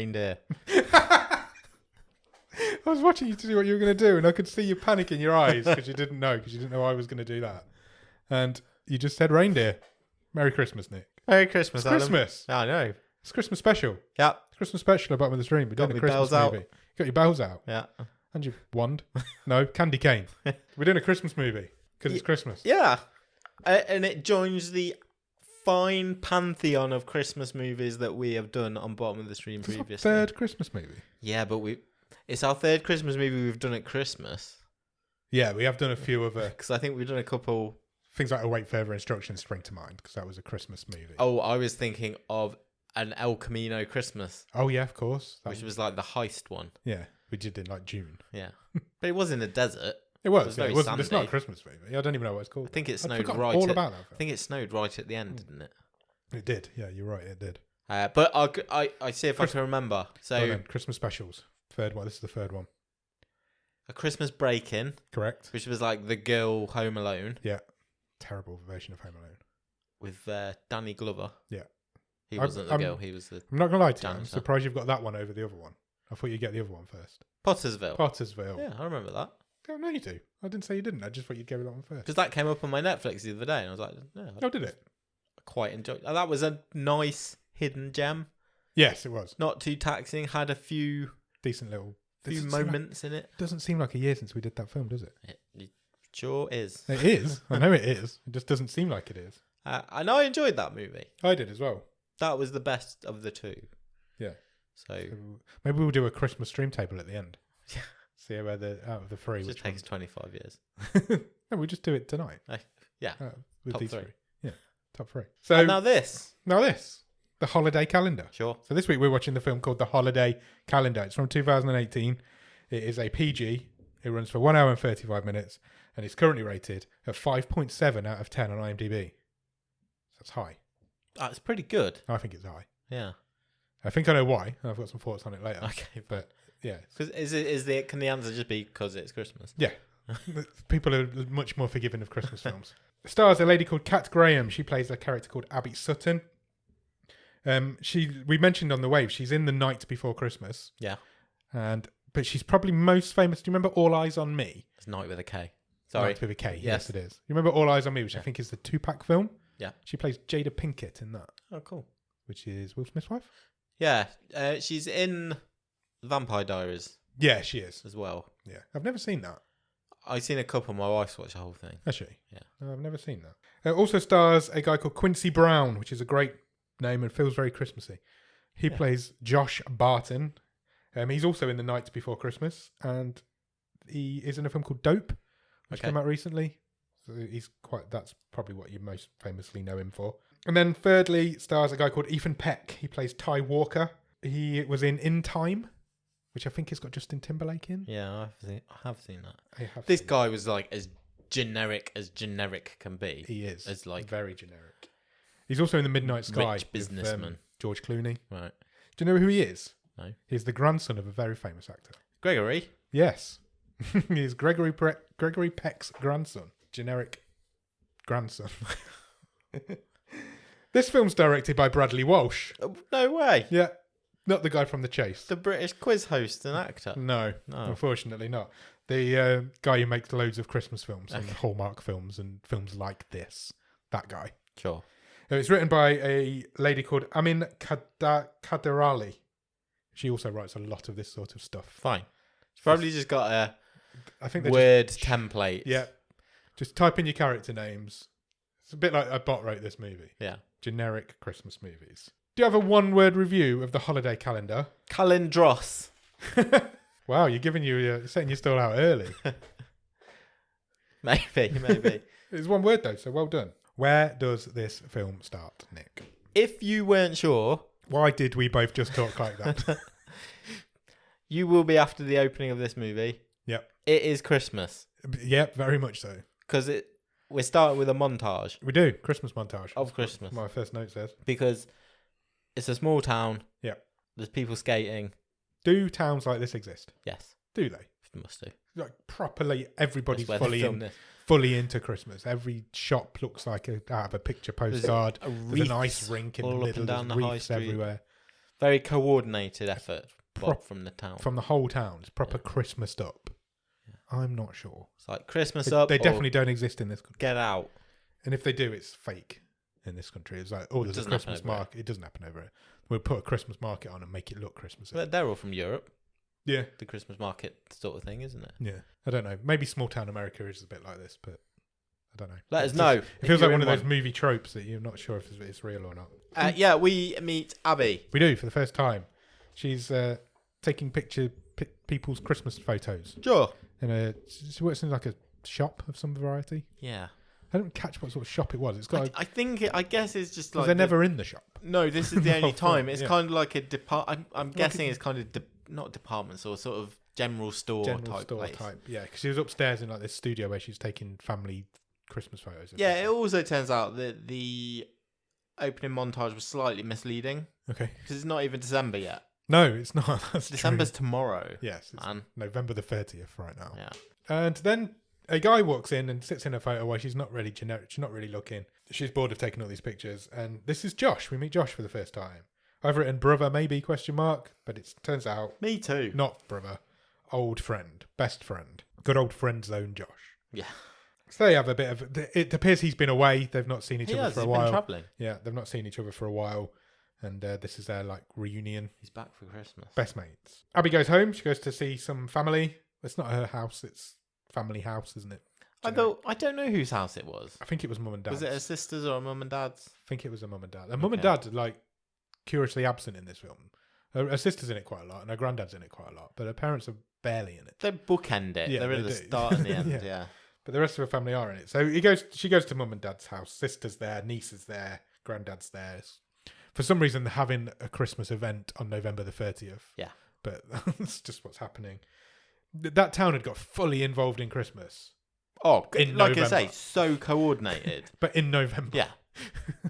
reindeer. I was watching you to see what you were going to do, and I could see you panic in your eyes because you didn't know I was going to do that. And you just said reindeer. Merry Christmas, Nick. Merry Christmas, It's Christmas. I know. It's Christmas special. Yeah. It's Christmas special at the bottom of the stream. We're doing a Christmas movie. You got your bells out. Yeah. And your wand. No, candy cane. We're doing a Christmas movie because it's Christmas. Yeah. And it joins the fine pantheon of Christmas movies that we have done on Bottom of the Stream previously. It's our third Christmas movie. Yeah, but it's our third Christmas movie we've done at Christmas. Yeah, we have done a few other... Because I think we've done a couple... Things like Await Further Instructions spring to mind because that was a Christmas movie. Oh, I was thinking of an El Camino Christmas. Oh, yeah, of course. Which was like the heist one. Yeah, we did in like June. Yeah. But it was in the desert. It was. Very It's sandy. not a Christmas movie. I don't even know what it's called. I think it snowed about that film. I think it snowed right at the end, didn't it? It did. Yeah, you're right. It did. But I see if I can remember. So Christmas specials. Third one. This is the third one. A Christmas Break-In. Correct. Which was like the girl Home Alone. Yeah. Terrible version of Home Alone. With Danny Glover. Yeah. He wasn't the girl. He was the... I'm not going to lie to you. janitor. I'm surprised you've got that one over the other one. I thought you'd get the other one first. Pottersville. Yeah, I remember that. Oh, no, you do. I didn't say you didn't. I just thought you'd go with that one first. Because that came up on my Netflix the other day, and I was like, yeah. Oh, did it? I quite enjoyed. That was a nice hidden gem. Yes, it was. Not too taxing. Had a few decent little moments in it. Doesn't seem like a year since we did that film, does it? It sure is. It is. I know it is. It just doesn't seem like it is. And I enjoyed that movie. I did as well. That was the best of the two. Yeah. So maybe we'll do a Christmas stream table at the end. Yeah. See where out of the three. It just takes 25 years. No, we'll just do it tonight. Yeah. With top these three. Three. Yeah. Top three. So and now this. The Holiday Calendar. Sure. So this week we're watching the film called The Holiday Calendar. It's from 2018. It is a PG. It runs for 1 hour and 35 minutes. And it's currently rated at 5.7 out of 10 on IMDb. That's high. That's pretty good. I think it's high. Yeah. I think I know why. I've got some thoughts on it later. Okay. But yeah. Because can the answer just be because it's Christmas? Yeah. People are much more forgiving of Christmas films. It stars a lady called Kat Graham. She plays a character called Abby Sutton. We mentioned on the wave, she's in The Night Before Christmas. Yeah. But she's probably most famous. Do you remember All Eyes on Me? It's Night with a K. Sorry. Night with a K. Yes, it is. You remember All Eyes on Me, which I think is the Tupac film? Yeah. She plays Jada Pinkett in that. Oh, cool. Which is Will Smith's wife? Yeah. She's in Vampire Diaries. Yeah, she is. As well. Yeah. I've never seen that. I've seen a couple. My wife's watched the whole thing. Has she? Yeah. No, I've never seen that. It also stars a guy called Quincy Brown, which is a great name and feels very Christmassy. He plays Josh Barton. He's also in The Night Before Christmas, and he is in a film called Dope, which came out recently. So that's probably what you most famously know him for. And then thirdly stars a guy called Ethan Peck. He plays Ty Walker. He was in Time, which I think has got Justin Timberlake in. Yeah, I have seen that. This guy was like as generic can be. He is. As like very generic. He's also in The Midnight Sky. Rich businessman. With, George Clooney. Right. Do you know who he is? No. He's the grandson of a very famous actor. Gregory? Yes. He's Gregory Peck's grandson. Generic grandson. This film's directed by Bradley Walsh. Oh, no way. Yeah. Not the guy from The Chase. The British quiz host and actor. No, unfortunately not. The guy who makes loads of Christmas films and Hallmark films and films like this. That guy. Sure. It's written by a lady called Amin Kaderali. She also writes a lot of this sort of stuff. Fine. She's probably just got a template. Yeah. Just type in your character names. It's a bit like a bot wrote this movie. Yeah. Generic Christmas movies. Do you have a one-word review of The Holiday Calendar? Calendros. Wow, you're setting your stall out early. Maybe. It's one word though, so well done. Where does this film start, Nick? If you weren't sure... Why did we both just talk like that? You will be after the opening of this movie. Yep. It is Christmas. Yep, very much so. Because we're starting with a montage. We do. Christmas montage. Of Christmas. My first note says. Because it's a small town. Yep. There's people skating. Do towns like this exist? Yes. Do they? Must do. Like properly, everybody's fully fully into Christmas. Every shop looks like out of a picture postcard. There's a nice rink in the middle. There's wreaths everywhere. Very coordinated effort Prop- from the town. From the whole town. It's proper Christmased up. Yeah. I'm not sure. It's like Christmas up. They definitely don't exist in this country. Get out. And if they do, it's fake in this country. It's like, there's a Christmas market. It doesn't happen over it. We'll put a Christmas market on and make it look Christmassy. But they're all from Europe. Yeah. The Christmas market sort of thing, isn't it? Yeah. I don't know. Maybe small town America is a bit like this, but I don't know. Let us know. It feels like one of those movie tropes that you're not sure if it's real or not. Yeah, we meet Abby. We do for the first time. She's taking people's Christmas photos. Sure. She works in like a shop of some variety. Yeah. I don't catch what sort of shop it was. It's got. I guess it's just like they're never in the shop. No, this is the only time. It's yeah. kind of like a I'm guessing it's kind of not department store, sort of general store type place. Yeah, because she was upstairs in like this studio where she's taking family Christmas photos. Yeah, it also turns out that the opening montage was slightly misleading. Okay. Because it's not even December yet. No, it's not. That's December's true. tomorrow. Yes, it's man. November the 30th right now. Yeah. And then a guy walks in and sits in a photo where she's not really generic. She's not really looking. She's bored of taking all these pictures. And this is Josh. We meet Josh for the first time. I've written brother, maybe, ? But it turns out... Me too. Not brother. Old friend. Best friend. Good old friend zone Josh. Yeah. So they have a bit of... It appears he's been away. They've not seen each other for a while. He's been travelling. Yeah, they've not seen each other for a while. And this is their like reunion. He's back for Christmas. Best mates. Abby goes home. She goes to see some family. It's not her house. It's family house, isn't it? I don't know whose house it was. I think it was mum and dad's. Was it her sister's or her mum and dad's? I think it was her mum and dad. Her mum and dad are like curiously absent in this film. Her sister's in it quite a lot, and her granddad's in it quite a lot, but her parents are barely in it. They bookend it. Yeah, They're at the start and the end. Yeah. But the rest of her family are in it. So she goes to mum and dad's house. Sister's there, niece is there, granddad's there. For some reason, they're having a Christmas event on November the 30th. Yeah. But that's just what's happening. That town had got fully involved in Christmas. Oh, in like November. I say, so coordinated. But in November. Yeah.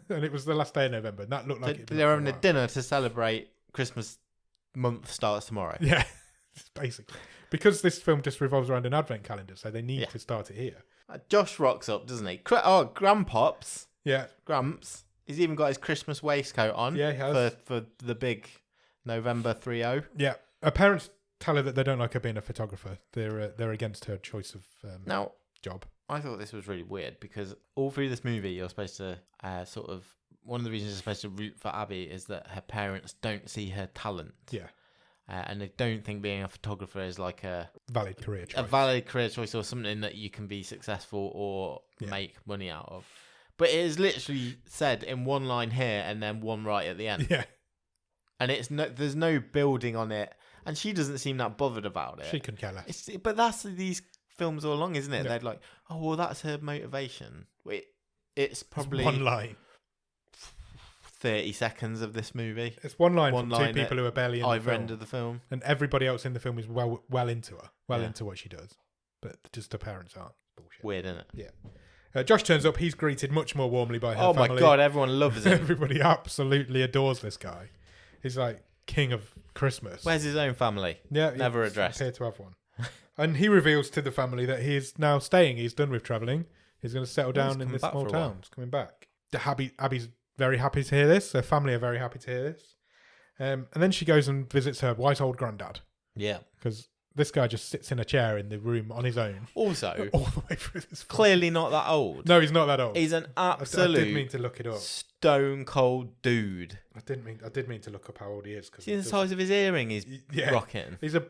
And it was the last day of November, and that looked like they're having a dinner to celebrate Christmas month starts tomorrow. Yeah, basically. Because this film just revolves around an advent calendar, so they need to start it here. Josh rocks up, doesn't he? Grandpops. Yeah. Gramps. He's even got his Christmas waistcoat on. Yeah, he has. For the big November 30. Yeah. Her parents tell her that they don't like her being a photographer. They're against her choice of job. I thought this was really weird because all through this movie, you're supposed to one of the reasons you're supposed to root for Abby is that her parents don't see her talent. Yeah. And they don't think being a photographer is like a valid career choice. A valid career choice or something that you can be successful or make money out of. But it is literally said in one line here and then one right at the end. Yeah. And there's no building on it. And she doesn't seem that bothered about it. She couldn't care less. But that's these films all along, isn't it? Yeah. They're like, oh, well, that's her motivation. It's probably... It's one line. 30 seconds of this movie. It's one line from two people who are barely in the either film. end of the film. And everybody else in the film is well into her. Into what she does. But just her parents aren't. Bullshit. Weird, isn't it? Yeah. Josh turns up. He's greeted much more warmly by her family. Oh my God, everyone loves him. Everybody absolutely adores this guy. He's like king of Christmas. Where's his own family? Yeah. Never addressed. Appear to have one. And he reveals to the family that he is now staying. He's done with travelling. He's going to settle down in this small town. He's coming back. Abby's very happy to hear this. Her family are very happy to hear this. And then she goes and visits her wise old granddad. Yeah. Because this guy just sits in a chair in the room on his own. Also, all the way through this film. Clearly not that old. No, he's not that old. He's an absolute I did mean to look it up. Stone cold dude. I did mean to look up how old he is. See the size of his earring he's rocking. He's he's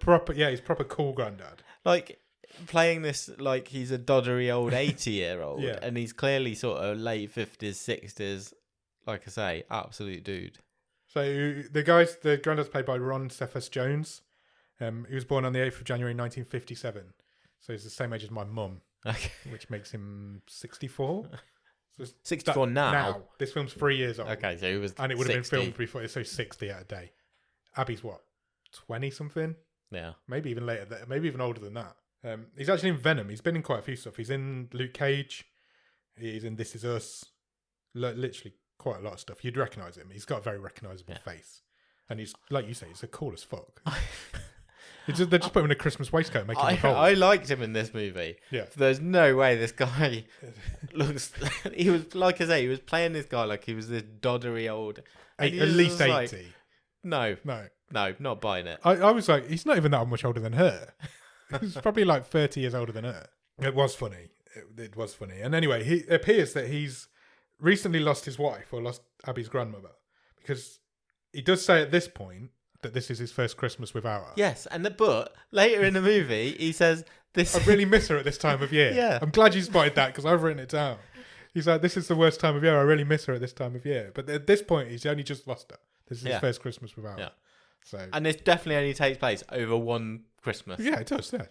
proper cool granddad. Like playing this like he's a doddery old 80-year-old Yeah. and he's clearly sort of late 50s, 60s. Like I say, absolute dude. So the granddad's played by Ron Cephas Jones. He was born on the 8th of January 1957. So he's the same age as my mum, Okay. which makes him 64. So 64 now. This film's 3 years old. Okay, so he was And it would 60. have been filmed before, so 60 out a day. Abby's what? 20 something? Yeah. Maybe even later, maybe even older than that. He's actually in Venom. He's been in quite a few stuff. He's in Luke Cage. He's in This Is Us. Literally quite a lot of stuff. You'd recognise him. He's got a very recognisable face. And he's, like you say, he's a cool as fuck. They just put him in a Christmas waistcoat and make him look old. I liked him in this movie. Yeah. There's no way this guy looks... he was, like I say, he was playing this guy like he was this doddery old... At least 80. No, No. not buying it. I was like, he's not even that much older than her. He's probably like 30 years older than her. It was funny. It was funny. And anyway, it appears that he's recently lost his wife, or lost Abby's grandmother, because he does say at this point that this is his first Christmas without her. Yes, but later in the movie, he says, "This I really miss her at this time of year." Yeah. I'm glad you spotted that, because I've written it down. He's like, this is the worst time of year. I really miss her at this time of year. But at this point, he's only just lost her. This is his first Christmas without her. So, and this definitely only takes place over one Christmas. Yeah, it does. Yeah,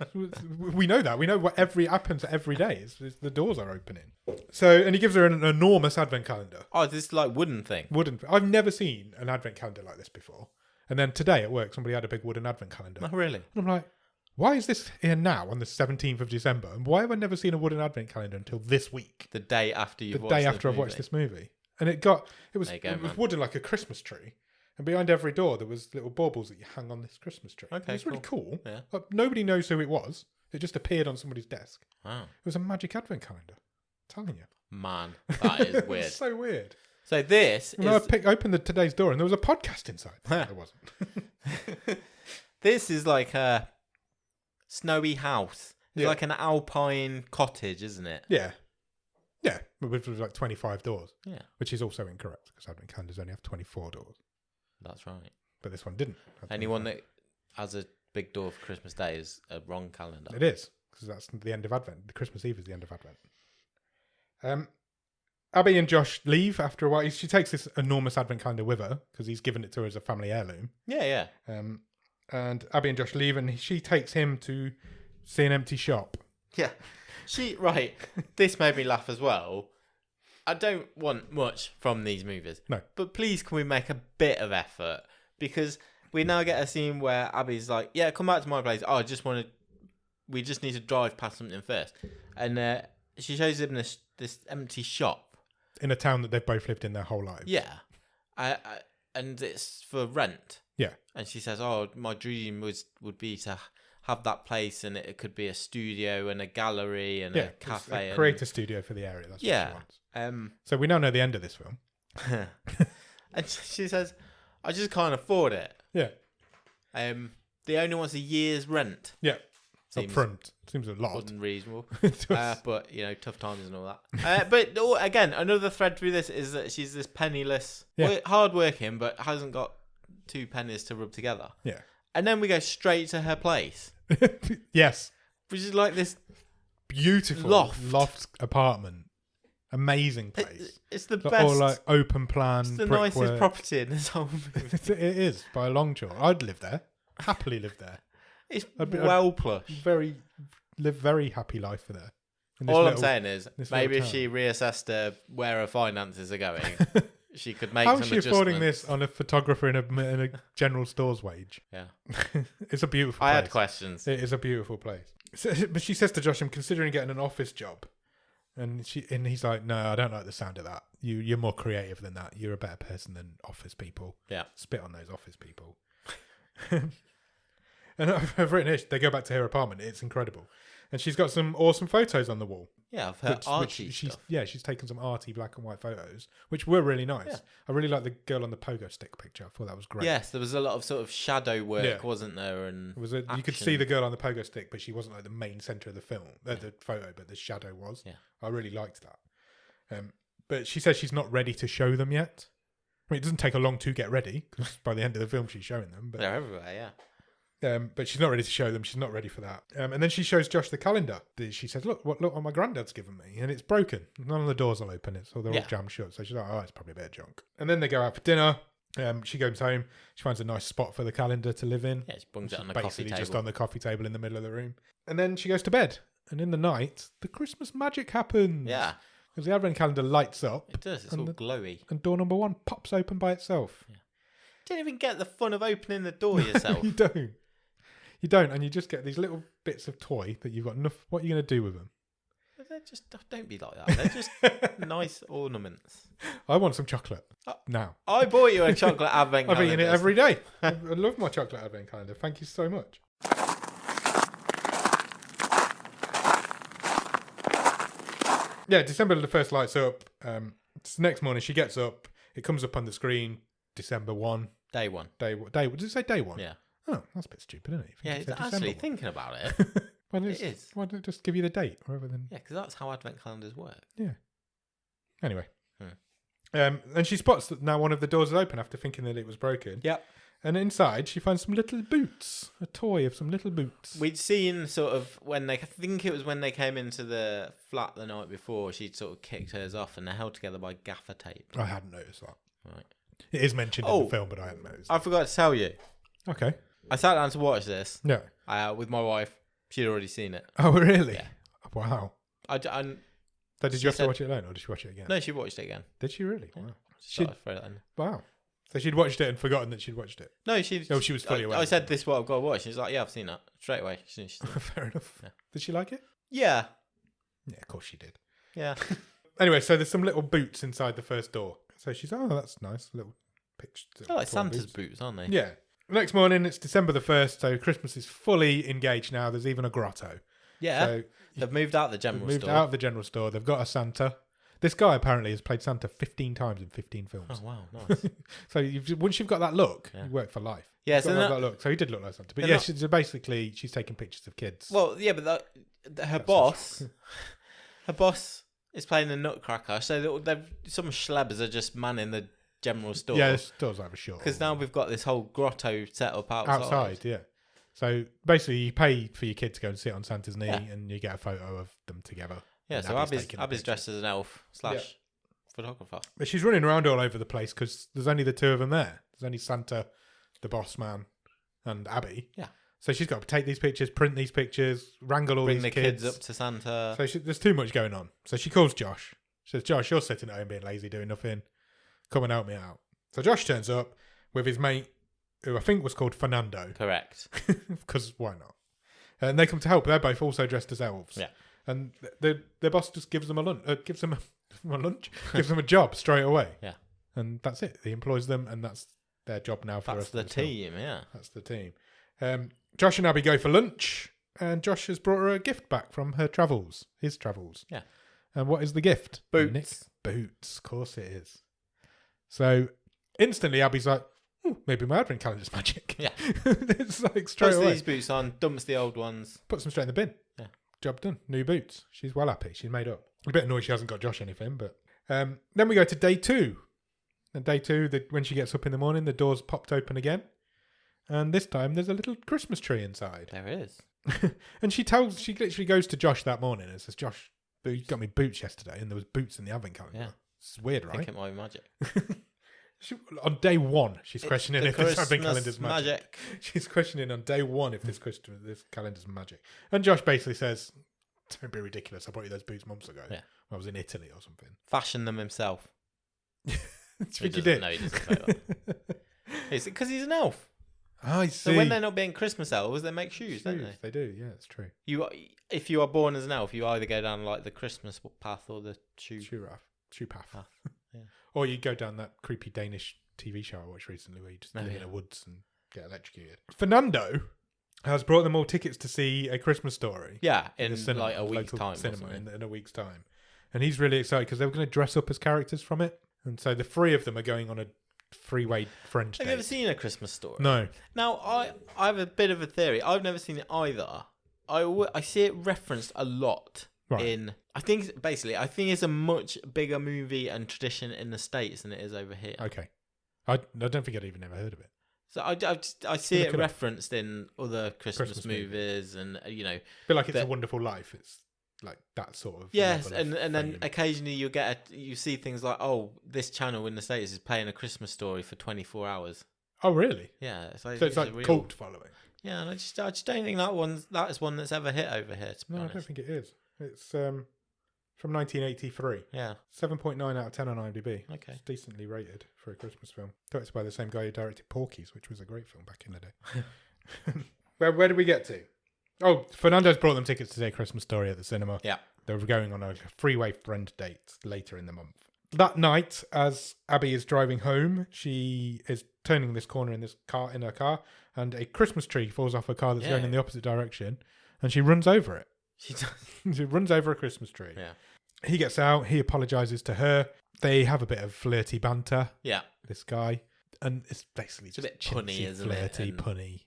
we know that. We know what happens every day. It's the doors are opening. So, and he gives her an enormous advent calendar. Oh, this like wooden thing. I've never seen an advent calendar like this before. And then today at work, somebody had a big wooden advent calendar. Oh, really? And I'm like, why is this here now on the 17th of December? And why have I never seen a wooden advent calendar until this week? The day after I've watched this movie. And it was wooden like a Christmas tree. And behind every door, there was little baubles that you hang on this Christmas tree. Okay, it was really cool. Yeah. But nobody knows who it was. It just appeared on somebody's desk. Wow. It was a magic advent calendar. I'm telling you. Man, that is weird. It's so weird. So this is... I opened today's door and there was a podcast inside. There wasn't. This is like a snowy house. It's like an alpine cottage, isn't it? Yeah. Yeah, with like 25 doors. Yeah. Which is also incorrect, because advent calendars only have 24 doors. That's right. But this one didn't. Anyone that has a big door for Christmas Day is a wrong calendar. It is, because that's the end of Advent. The Christmas Eve is the end of Advent. Abby and Josh leave after a while. She takes this enormous Advent calendar with her, because he's given it to her as a family heirloom. Yeah. And Abby and Josh leave, and she takes him to see an empty shop. Yeah. This made me laugh as well. I don't want much from these movies. No. But please, can we make a bit of effort? Because we now get a scene where Abby's like, yeah, come back to my place. Oh, we just need to drive past something first. And she shows him this empty shop. In a town that they've both lived in their whole lives. Yeah. And it's for rent. Yeah. And she says, oh, my dream would be to have that place, and it could be a studio and a gallery and a cafe. Create a studio for the area. That's what she wants. So we now know the end of this film. And she says, I just can't afford it. Yeah. They only wants a year's rent. Yeah. Up front. Seems a lot. Unreasonable. But, tough times and all that. But again, another thread through this is that she's this penniless, hard-working, but hasn't got 2 pennies to rub together. Yeah. And then we go straight to her place. Yes. Which is like this beautiful loft apartment. Amazing place. It's the best. Or like open plan. It's the nicest property in this whole movie. It is, by a long shot. I'd live there. Happily live there. It's well plush. Live very happy life for there. All I'm saying is, maybe if she reassessed where her finances are going, she could make some adjustments. How is she affording this on a photographer in a general store's wage? Yeah. It's a beautiful place. I had questions. It is a beautiful place. But she says to Josh, I'm considering getting an office job. And he's like, no, I don't like the sound of that. You're more creative than that. You're a better person than office people. Yeah. Spit on those office people. And I've written it. They go back to her apartment. It's incredible. And she's got some awesome photos on the wall. Yeah, of her arty stuff. She's taken some arty black and white photos, which were really nice. Yeah. I really like the girl on the pogo stick picture. I thought that was great. Yes, there was a lot of sort of shadow work, wasn't there? And you could see the girl on the pogo stick, but she wasn't like the main centre of the film, the photo, but the shadow was. Yeah, I really liked that. But she says she's not ready to show them yet. I mean, it doesn't take her long to get ready, because by the end of the film she's showing them. But they're everywhere, yeah. But she's not ready to show them. She's not ready for that. And then she shows Josh the calendar. She says, look what my granddad's given me. And it's broken. None of the doors will open. They're all jammed shut. So she's like, oh, it's probably a bit of junk. And then they go out for dinner. She goes home. She finds a nice spot for the calendar to live in. Yeah, she bungs it on the coffee table. Just on the coffee table in the middle of the room. And then she goes to bed. And in the night, the Christmas magic happens. Yeah. Because the advent calendar lights up. It does. It's all glowy. And door number 1 pops open by itself. Yeah. You don't even get the fun of opening the door yourself. You don't. You don't, and you just get these little bits of toy that you've got enough. What are you going to do with them? They're just, don't be like that. They're just nice ornaments. I want some chocolate now. I bought you a chocolate advent calendar. I've eaten it every day. I love my chocolate advent calendar. Thank you so much. Yeah, December the 1st lights up. It's the next morning. She gets up. It comes up on the screen, December 1. Day one. Did it say day one? Yeah. Oh, that's a bit stupid, isn't it? Yeah, It it's said December actually one. thinking about it. Why don't It is. Why don't it just give you the date rather than? Yeah, because that's how advent calendars work. Yeah. Anyway. And she spots that now one of the doors is open after thinking that it was broken. Yep. And inside she finds some little boots, a toy of some little boots. We'd seen sort of I think it was when they came into the flat the night before, she'd sort of kicked hers off and they're held together by gaffer tape. I hadn't noticed that. Right. It is mentioned in the film, but I hadn't noticed. I forgot to tell you. Okay. I sat down to watch this. Yeah. With my wife. She'd already seen it. Oh, really? Yeah. Wow. So did you have to watch it alone, or did she watch it again? No, she watched it again. Did she really? Yeah. Wow. Wow. So she'd watched it and forgotten that she'd watched it. No, she was fully aware. I said, "This is what I've got to watch." She's like, "Yeah, I've seen that straight away." Fair enough. Yeah. Did she like it? Yeah. Yeah, of course she did. Yeah. Anyway, so there's some little boots inside the first door. So she's, oh, that's nice. Little picture. They're like Santa's boots, aren't they? Yeah. Next morning, it's December the 1st, so Christmas is fully engaged now. There's even a grotto. Yeah. So they've moved out the general store. They've got a Santa. This guy apparently has played Santa 15 times in 15 films. Oh, wow. Nice. So once you've got that look, you work for life. Yeah, so that look. So he did look like Santa. But yeah, she's taking pictures of kids. Well, yeah, but her boss is playing the Nutcracker. So some schlebbers are just manning the general store. Yeah, this does have a shot. Because now we've got this whole grotto set up outside. Yeah. So basically, you pay for your kid to go and sit on Santa's knee, and you get a photo of them together. Yeah, so Abby's dressed as an elf / photographer. But she's running around all over the place because there's only the two of them there. There's only Santa, the boss man, and Abby. Yeah. So she's got to take these pictures, print these pictures, wrangle all these kids. Bring the kids up to Santa. So there's too much going on. So she calls Josh. She says, "Josh, you're sitting at home being lazy, doing nothing. Come and help me out." So Josh turns up with his mate, who I think was called Fernando. Correct. Because why not? And they come to help. They're both also dressed as elves. Yeah. And their boss just gives them a lunch. Gives them a job straight away. Yeah. And that's it. He employs them, and that's their job now for That's the team, yeah. That's the team. Josh and Abby go for lunch, and Josh has brought her a gift back from his travels. Yeah. And what is the gift? Boots. Nick? Boots. Of course it is. So instantly, Abby's like, maybe my advent calendar's magic. Yeah. It's like straight Puts away. these boots on, dumps the old ones. Puts them straight in the bin. Yeah. Job done. New boots. She's well happy. She's made up. A bit annoyed she hasn't got Josh anything, but then we go to day 2. And day 2, when she gets up in the morning, the door's popped open again. And this time there's a little Christmas tree inside. There is. And she literally goes to Josh that morning and says, "Josh, you got me boots yesterday," and there was boots in the advent calendar. Yeah. It's weird, right? I think it might be magic. On day 1, she's questioning if this advent Christmas calendar's magic. magic. She's questioning on day 1 if this calendar's magic. And Josh basically says, "Don't be ridiculous. I bought you those boots months ago. Yeah. I was in Italy or something." Fashioned them himself. Think you did? No, he doesn't know that. It's because he's an elf. I see. So when they're not being Christmas elves, they make shoes, don't they? They do, yeah, it's true. If you are born as an elf, you either go down like the Christmas path or the shoe path. Yeah. Or you go down that creepy Danish TV show I watched recently where you just live in the woods and get electrocuted. Fernando has brought them all tickets to see A Christmas Story. Yeah, in cinema, like a week's time. Cinema in a week's time. And he's really excited because they were going to dress up as characters from it. And so the 3 of them are going on a 3-way friend date. Have you ever seen A Christmas Story? No. Now, I have a bit of a theory. I've never seen it either. I see it referenced a lot in... I think it's a much bigger movie and tradition in the States than it is over here. Okay. I don't think I'd even ever heard of it. So I see it referenced in other Christmas movies and, you know... A bit like It's a Wonderful Life. It's like that sort of... Yes, and then occasionally you see things like, oh, this channel in the States is playing A Christmas Story for 24 hours. Oh, really? Yeah. So it's like cult following. Yeah, and I just don't think that is one that's ever hit over here, to be honest. I don't think it is. It's from 1983. Yeah. 7.9 out of 10 on IMDb. Okay. It's decently rated for a Christmas film. Directed by the same guy who directed Porky's, which was a great film back in the day. Where did we get to? Oh, Fernando's brought them tickets to see A Christmas Story at the cinema. Yeah. They were going on a 3-way friend date later in the month. That night, as Abby is driving home, she is turning this corner in her car, and a Christmas tree falls off her car that's going in the opposite direction, and she runs over it. She does. She runs over a Christmas tree. Yeah. He gets out. He apologizes to her. They have a bit of flirty banter. Yeah. This guy. and it's basically It's a just bit punny, chintzy, isn't it? flirty, punny.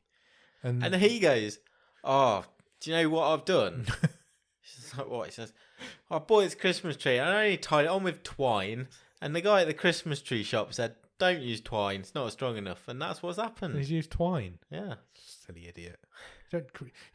And he goes, "Oh, do you know what I've done?" She's like, "What?" He says, "I bought this Christmas tree. I only tied it on with twine." And the guy at the Christmas tree shop said, "Don't use twine. It's not strong enough." And that's what's happened. he's used twine. Yeah. Silly idiot. You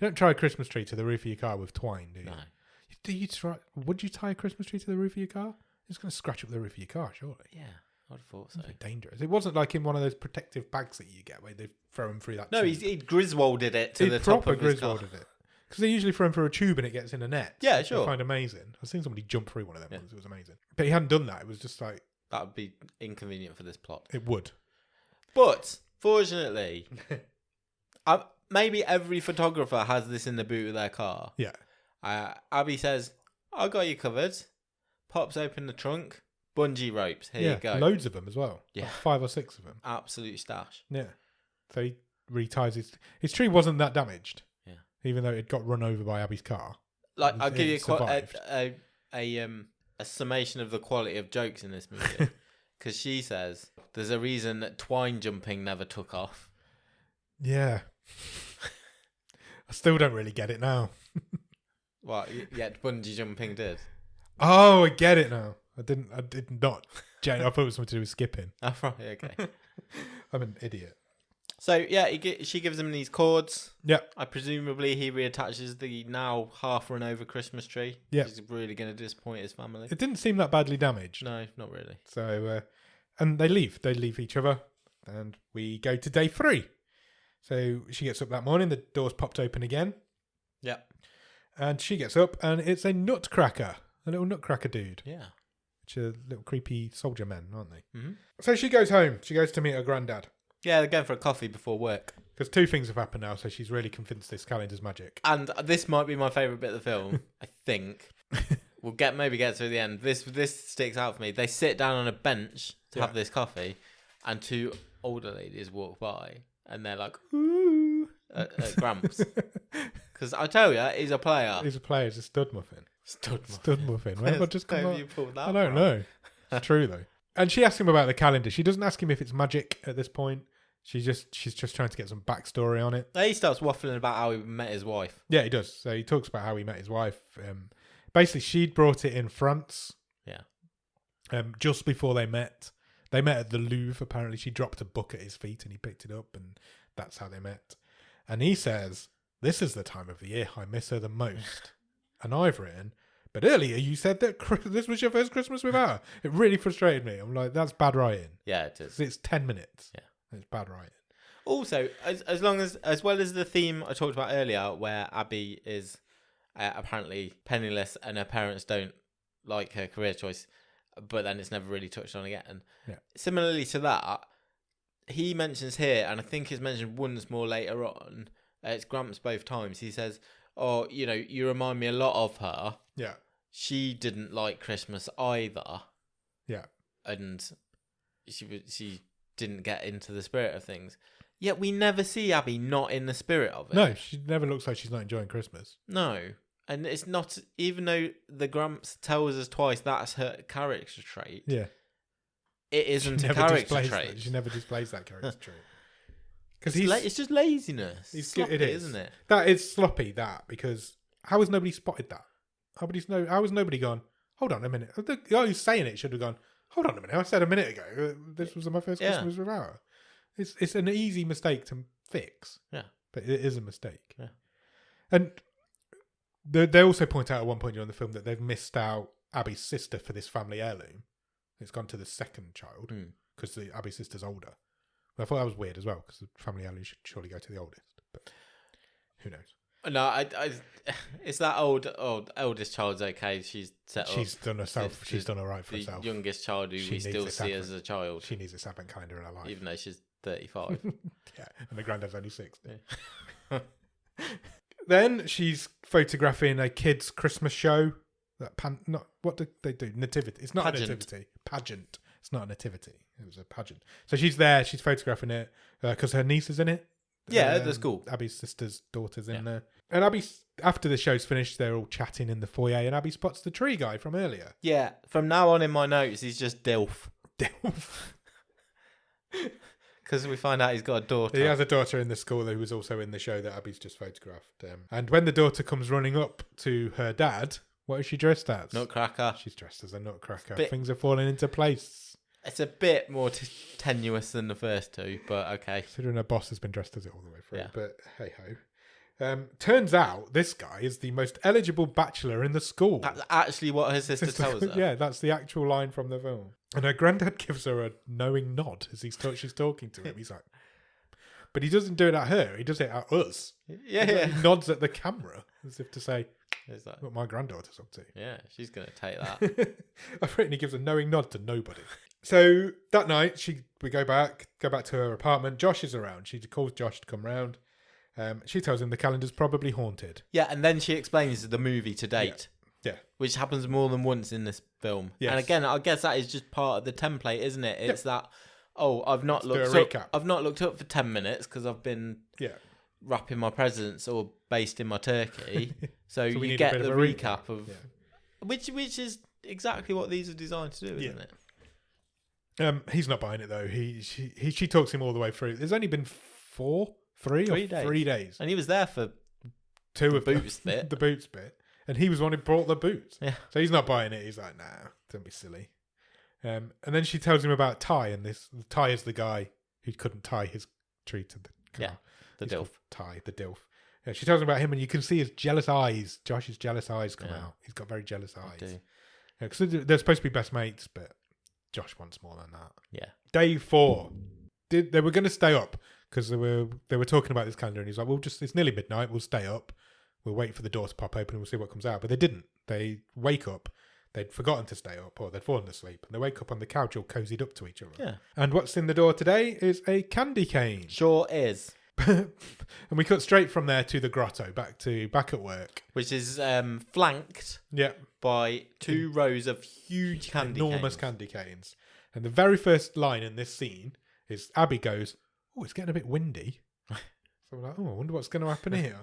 don't tie a Christmas tree to the roof of your car with twine, do you? No. Would you tie a Christmas tree to the roof of your car? It's going to scratch up the roof of your car, surely. Yeah, I'd have thought so. It's dangerous. It wasn't like in one of those protective bags that you get where they throw them through that No, tube. he Griswolded it to the top of his car. Griswolded it. Because they usually throw them through a tube and it gets in a net. Yeah, which sure. I find amazing. I've seen somebody jump through one of them once. It was amazing. But he hadn't done that. It was just like... That would be inconvenient for this plot. It would. But, fortunately, maybe every photographer has this in the boot of their car. Yeah. Abby says, "I got you covered." Pops open the trunk. Bungee ropes. Here you go. Loads of them as well. Yeah. Like 5 or 6 of them. Absolute stash. Yeah. So he reties his tree wasn't that damaged. Yeah. Even though it got run over by Abby's car. Like, I'll give you survived. a summation of the quality of jokes in this movie. Because she says, "There's a reason that twine jumping never took off." Yeah. I still don't really get it now. What? Yet bungee jumping did. Oh, I get it now. I did not. Jane, I thought it was something to do with skipping. Oh, right, okay. I'm an idiot. So, yeah, she gives him these cords. Yeah. Presumably he reattaches the now half run over Christmas tree. Yeah. He's really going to disappoint his family. It didn't seem that badly damaged. No, not really. So, and they leave. They leave each other. And we go to day 3. So she gets up that morning. The door's popped open again. Yeah. And she gets up and it's a nutcracker. A little nutcracker dude. Yeah. Which are little creepy soldier men, aren't they? Mm-hmm. So she goes home. She goes to meet her granddad. Yeah, they're going for a coffee before work. Because 2 things have happened now, so she's really convinced this calendar's magic. And this might be my favourite bit of the film, I think. We'll maybe get to the end. This sticks out for me. They sit down on a bench to have this coffee, and 2 older ladies walk by, and they're like, "Ooh," at Gramps. Because I tell you, he's a player. He's a player. He's a stud muffin. Stud muffin. Where have I just come you pulled that I don't know. It's true though. And she asks him about the calendar. She doesn't ask him if it's magic at this point. She's just trying to get some backstory on it. He starts waffling about how he met his wife. Yeah, he does. So he talks about how he met his wife. Basically, she'd brought it in France. Yeah. Just before they met. They met at the Louvre, apparently. She dropped a book at his feet and he picked it up, and that's how they met. And he says, "This is the time of the year I miss her the most." And I've written, "But earlier you said that this was your first Christmas without her." It really frustrated me. I'm like, that's bad writing. Yeah, it is. It's 10 minutes. Yeah. It's bad writing. Also, as well as the theme I talked about earlier, where Abby is apparently penniless and her parents don't like her career choice, but then it's never really touched on again. Yeah. Similarly to that, he mentions here, and I think it's mentioned once more later on, it's Gramps both times, he says, "Oh, you remind me a lot of her. Yeah. She didn't like Christmas either." Yeah. And she didn't get into the spirit of things. Yet we never see Abby not in the spirit of it. No, she never looks like she's not enjoying Christmas. No. And it's not, even though the Gramps tells us twice that's her character trait. Yeah. It isn't a character trait. She never displays that character trait. Because it's just laziness. It's sloppy, it is, isn't it? That is sloppy. Because how has nobody spotted that? How has nobody gone? Hold on a minute. The guy who's saying it should have gone. Hold on a minute. I said a minute ago this was my first Christmas without her. It's an easy mistake to fix. Yeah, but it is a mistake. Yeah, and they also point out at one point during the film that they've missed out Abby's sister for this family heirloom. It's gone to the second child because Abby's sister's older. I thought that was weird as well because the family heirloom should surely go to the oldest. But who knows? No, it's that oldest child's okay. She's set She's up. done herself. She's done all right for herself. The youngest child who we still see as a child. She needs a advent calendar in her life, even though she's 35. Yeah, and the granddad's only 60. Yeah. Then she's photographing a kids' Christmas show. What did they do? Nativity. It's not Pageant. a nativity. Pageant. It's not a nativity. It was a pageant. So she's there. She's photographing it because her niece is in it. Yeah, that's cool. Abby's sister's daughter's in there. And Abby, after the show's finished, they're all chatting in the foyer, and Abby spots the tree guy from earlier. Yeah, from now on in my notes, he's just Dilf. Dilf. Because we find out he's got a daughter. He has a daughter in the school who was also in the show that Abby's just photographed. And when the daughter comes running up to her dad, what is she dressed as? Nutcracker. She's dressed as a nutcracker. Bit- Things are falling into place. It's a bit more tenuous than the first two, but okay. Considering her boss has been dressed as it all the way through. Yeah. But hey ho. Turns out this guy is the most eligible bachelor in the school. That's actually what her sister tells her. Yeah, that's the actual line from the film. And her granddad gives her a knowing nod as she's talking to him. He's like, but he doesn't do it at her. He does it at us. Yeah. He nods at the camera as if to say, It's like, what my granddaughter's up to. yeah, she's going to take that. I've written he gives a knowing nod to nobody. So that night, we go back to her apartment. Josh is around. She calls Josh to come round. She tells him the calendar's probably haunted. Yeah, and then she explains the movie to date. Yeah. Which happens more than once in this film. Yes. And again, I guess that is just part of the template, isn't it? It's that, I've not Let's looked do a up. recap. I've not looked up for 10 minutes because I've been wrapping my presents or basting my turkey. So we you need a get bit the of a recap of which is exactly what these are designed to do, isn't it? He's not buying it though. She talks him all the way through. There's only been 3 days. And he was there for 2 the of boots bit. the boots bit. And he was the one who brought the boots. Yeah. So he's not buying it. He's like, nah, don't be silly. And then she tells him about Ty, and Ty is the guy who couldn't tie his tree to the car. Yeah, the He's dilf. called Ty, the dilf. Yeah, she tells him about him, and you can see his jealous eyes. Josh's jealous eyes come out. He's got very jealous eyes. Because they're supposed to be best mates, but Josh wants more than that. Yeah. Day 4, they were going to stay up because they were talking about this calendar, and he's like, it's nearly midnight. We'll stay up. We'll wait for the door to pop open, and we'll see what comes out. But they didn't. They wake up. They'd forgotten to stay up, or they'd fallen asleep, and they wake up on the couch all cozied up to each other. Yeah. And what's in the door today is a candy cane. Sure is. And we cut straight from there to the grotto, back at work. Which is flanked by 2 rows of huge enormous candy canes. And the very first line in this scene is Abby goes, "Oh, it's getting a bit windy." So we're like, "Oh, I wonder what's going to happen here."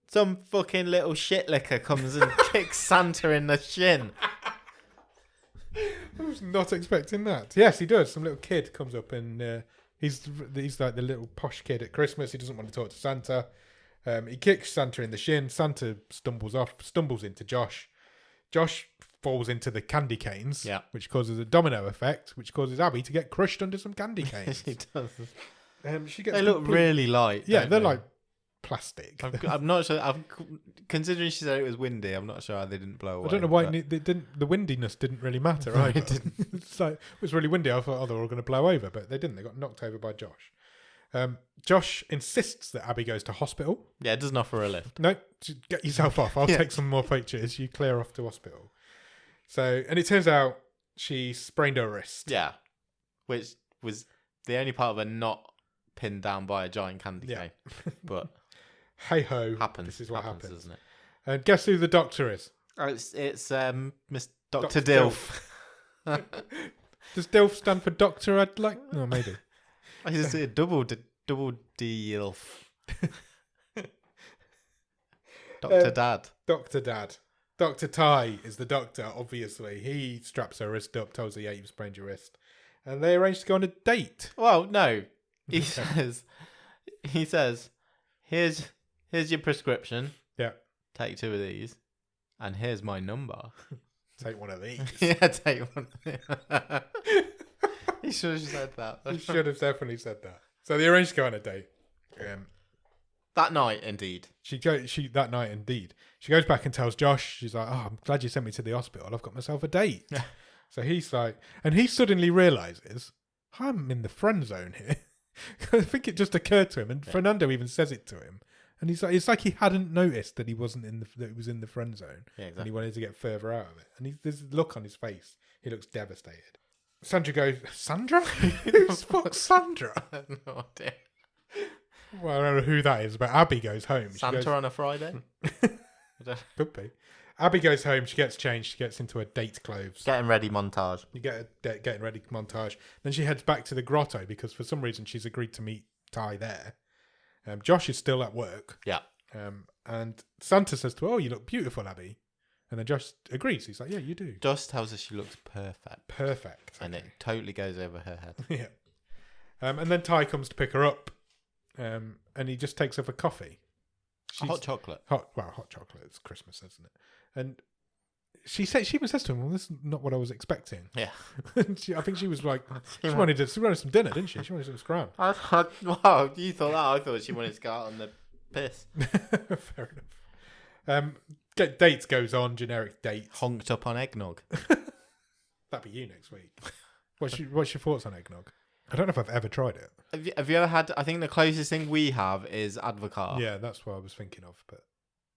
Some fucking little shit licker comes and kicks Santa in the shin. I was not expecting that. Yes, he does. Some little kid comes up and he's like the little posh kid at Christmas. He doesn't want to talk to Santa. He kicks Santa in the shin. Santa stumbles into Josh. Josh falls into the candy canes, which causes a domino effect, which causes Abby to get crushed under some candy canes. She does. They look really light. Yeah, they're like plastic. I'm not sure. Considering she said it was windy, I'm not sure how they didn't blow away. I don't know why the windiness didn't really matter either. It didn't. It was really windy. I thought, they were all going to blow over, but they didn't. They got knocked over by Josh. Josh insists that Abby goes to hospital. Yeah, it doesn't offer a lift. No, just get yourself off. I'll take some more pictures. You clear off to hospital. So, and it turns out she sprained her wrist. Yeah, which was the only part of her not pinned down by a giant candy cane. But hey ho, happens. This is what happens, isn't it? And guess who the doctor is? Oh, it's Miss Dr. Dilf. Does Dilf stand for doctor? I'd like. No, maybe. I just say double Dilf. Dr. Dad. Dr. Dad. Dr. Ty is the doctor, obviously. He straps her wrist up, tells her, yeah, you've sprained your wrist. And they arrange to go on a date. Well, no. He says, here's your prescription. Yeah. Take 2 of these. And here's my number. Take one of these. Yeah, take one. He should have said that. He should have definitely said that. So they arranged to go on a date. That night, indeed. That night, indeed. She goes back and tells Josh, she's like, I'm glad you sent me to the hospital. I've got myself a date. Yeah. So he's like, and he suddenly realises, I'm in the friend zone here. I think it just occurred to him, and Fernando even says it to him. And he's like, it's like he hadn't noticed that he wasn't that he was in the friend zone. Yeah, exactly. And he wanted to get further out of it. And there's a look on his face. He looks devastated. Sandra goes, Sandra? Who's fuck's Sandra? I have no idea. Well, I don't know who that is, but Abby goes home. Santa on a Friday? Could be. Abby goes home. She gets changed. She gets into her date clothes. Getting ready montage. You get a getting ready montage. Then she heads back to the grotto because for some reason she's agreed to meet Ty there. Josh is still at work. Yeah. And Santa says to her, oh, you look beautiful, Abby. And then Josh agrees. He's like, yeah, you do. Josh tells her she looks perfect. Perfect. And it totally goes over her head. Yeah. And then Ty comes to pick her up, and he just takes her for coffee. Hot chocolate. Hot chocolate. It's Christmas, isn't it? And she even says to him, "Well, this is not what I was expecting." Yeah. I think she was like, she wanted some dinner, didn't she? She wanted some scram. Wow, you thought that? I thought she wanted to go out on the piss. Fair enough. Dates goes on, generic dates. Honked up on eggnog. That'd be you next week. What's your thoughts on eggnog? I don't know if I've ever tried it. Have you ever had? I think the closest thing we have is Advocaat. Yeah, that's what I was thinking of, but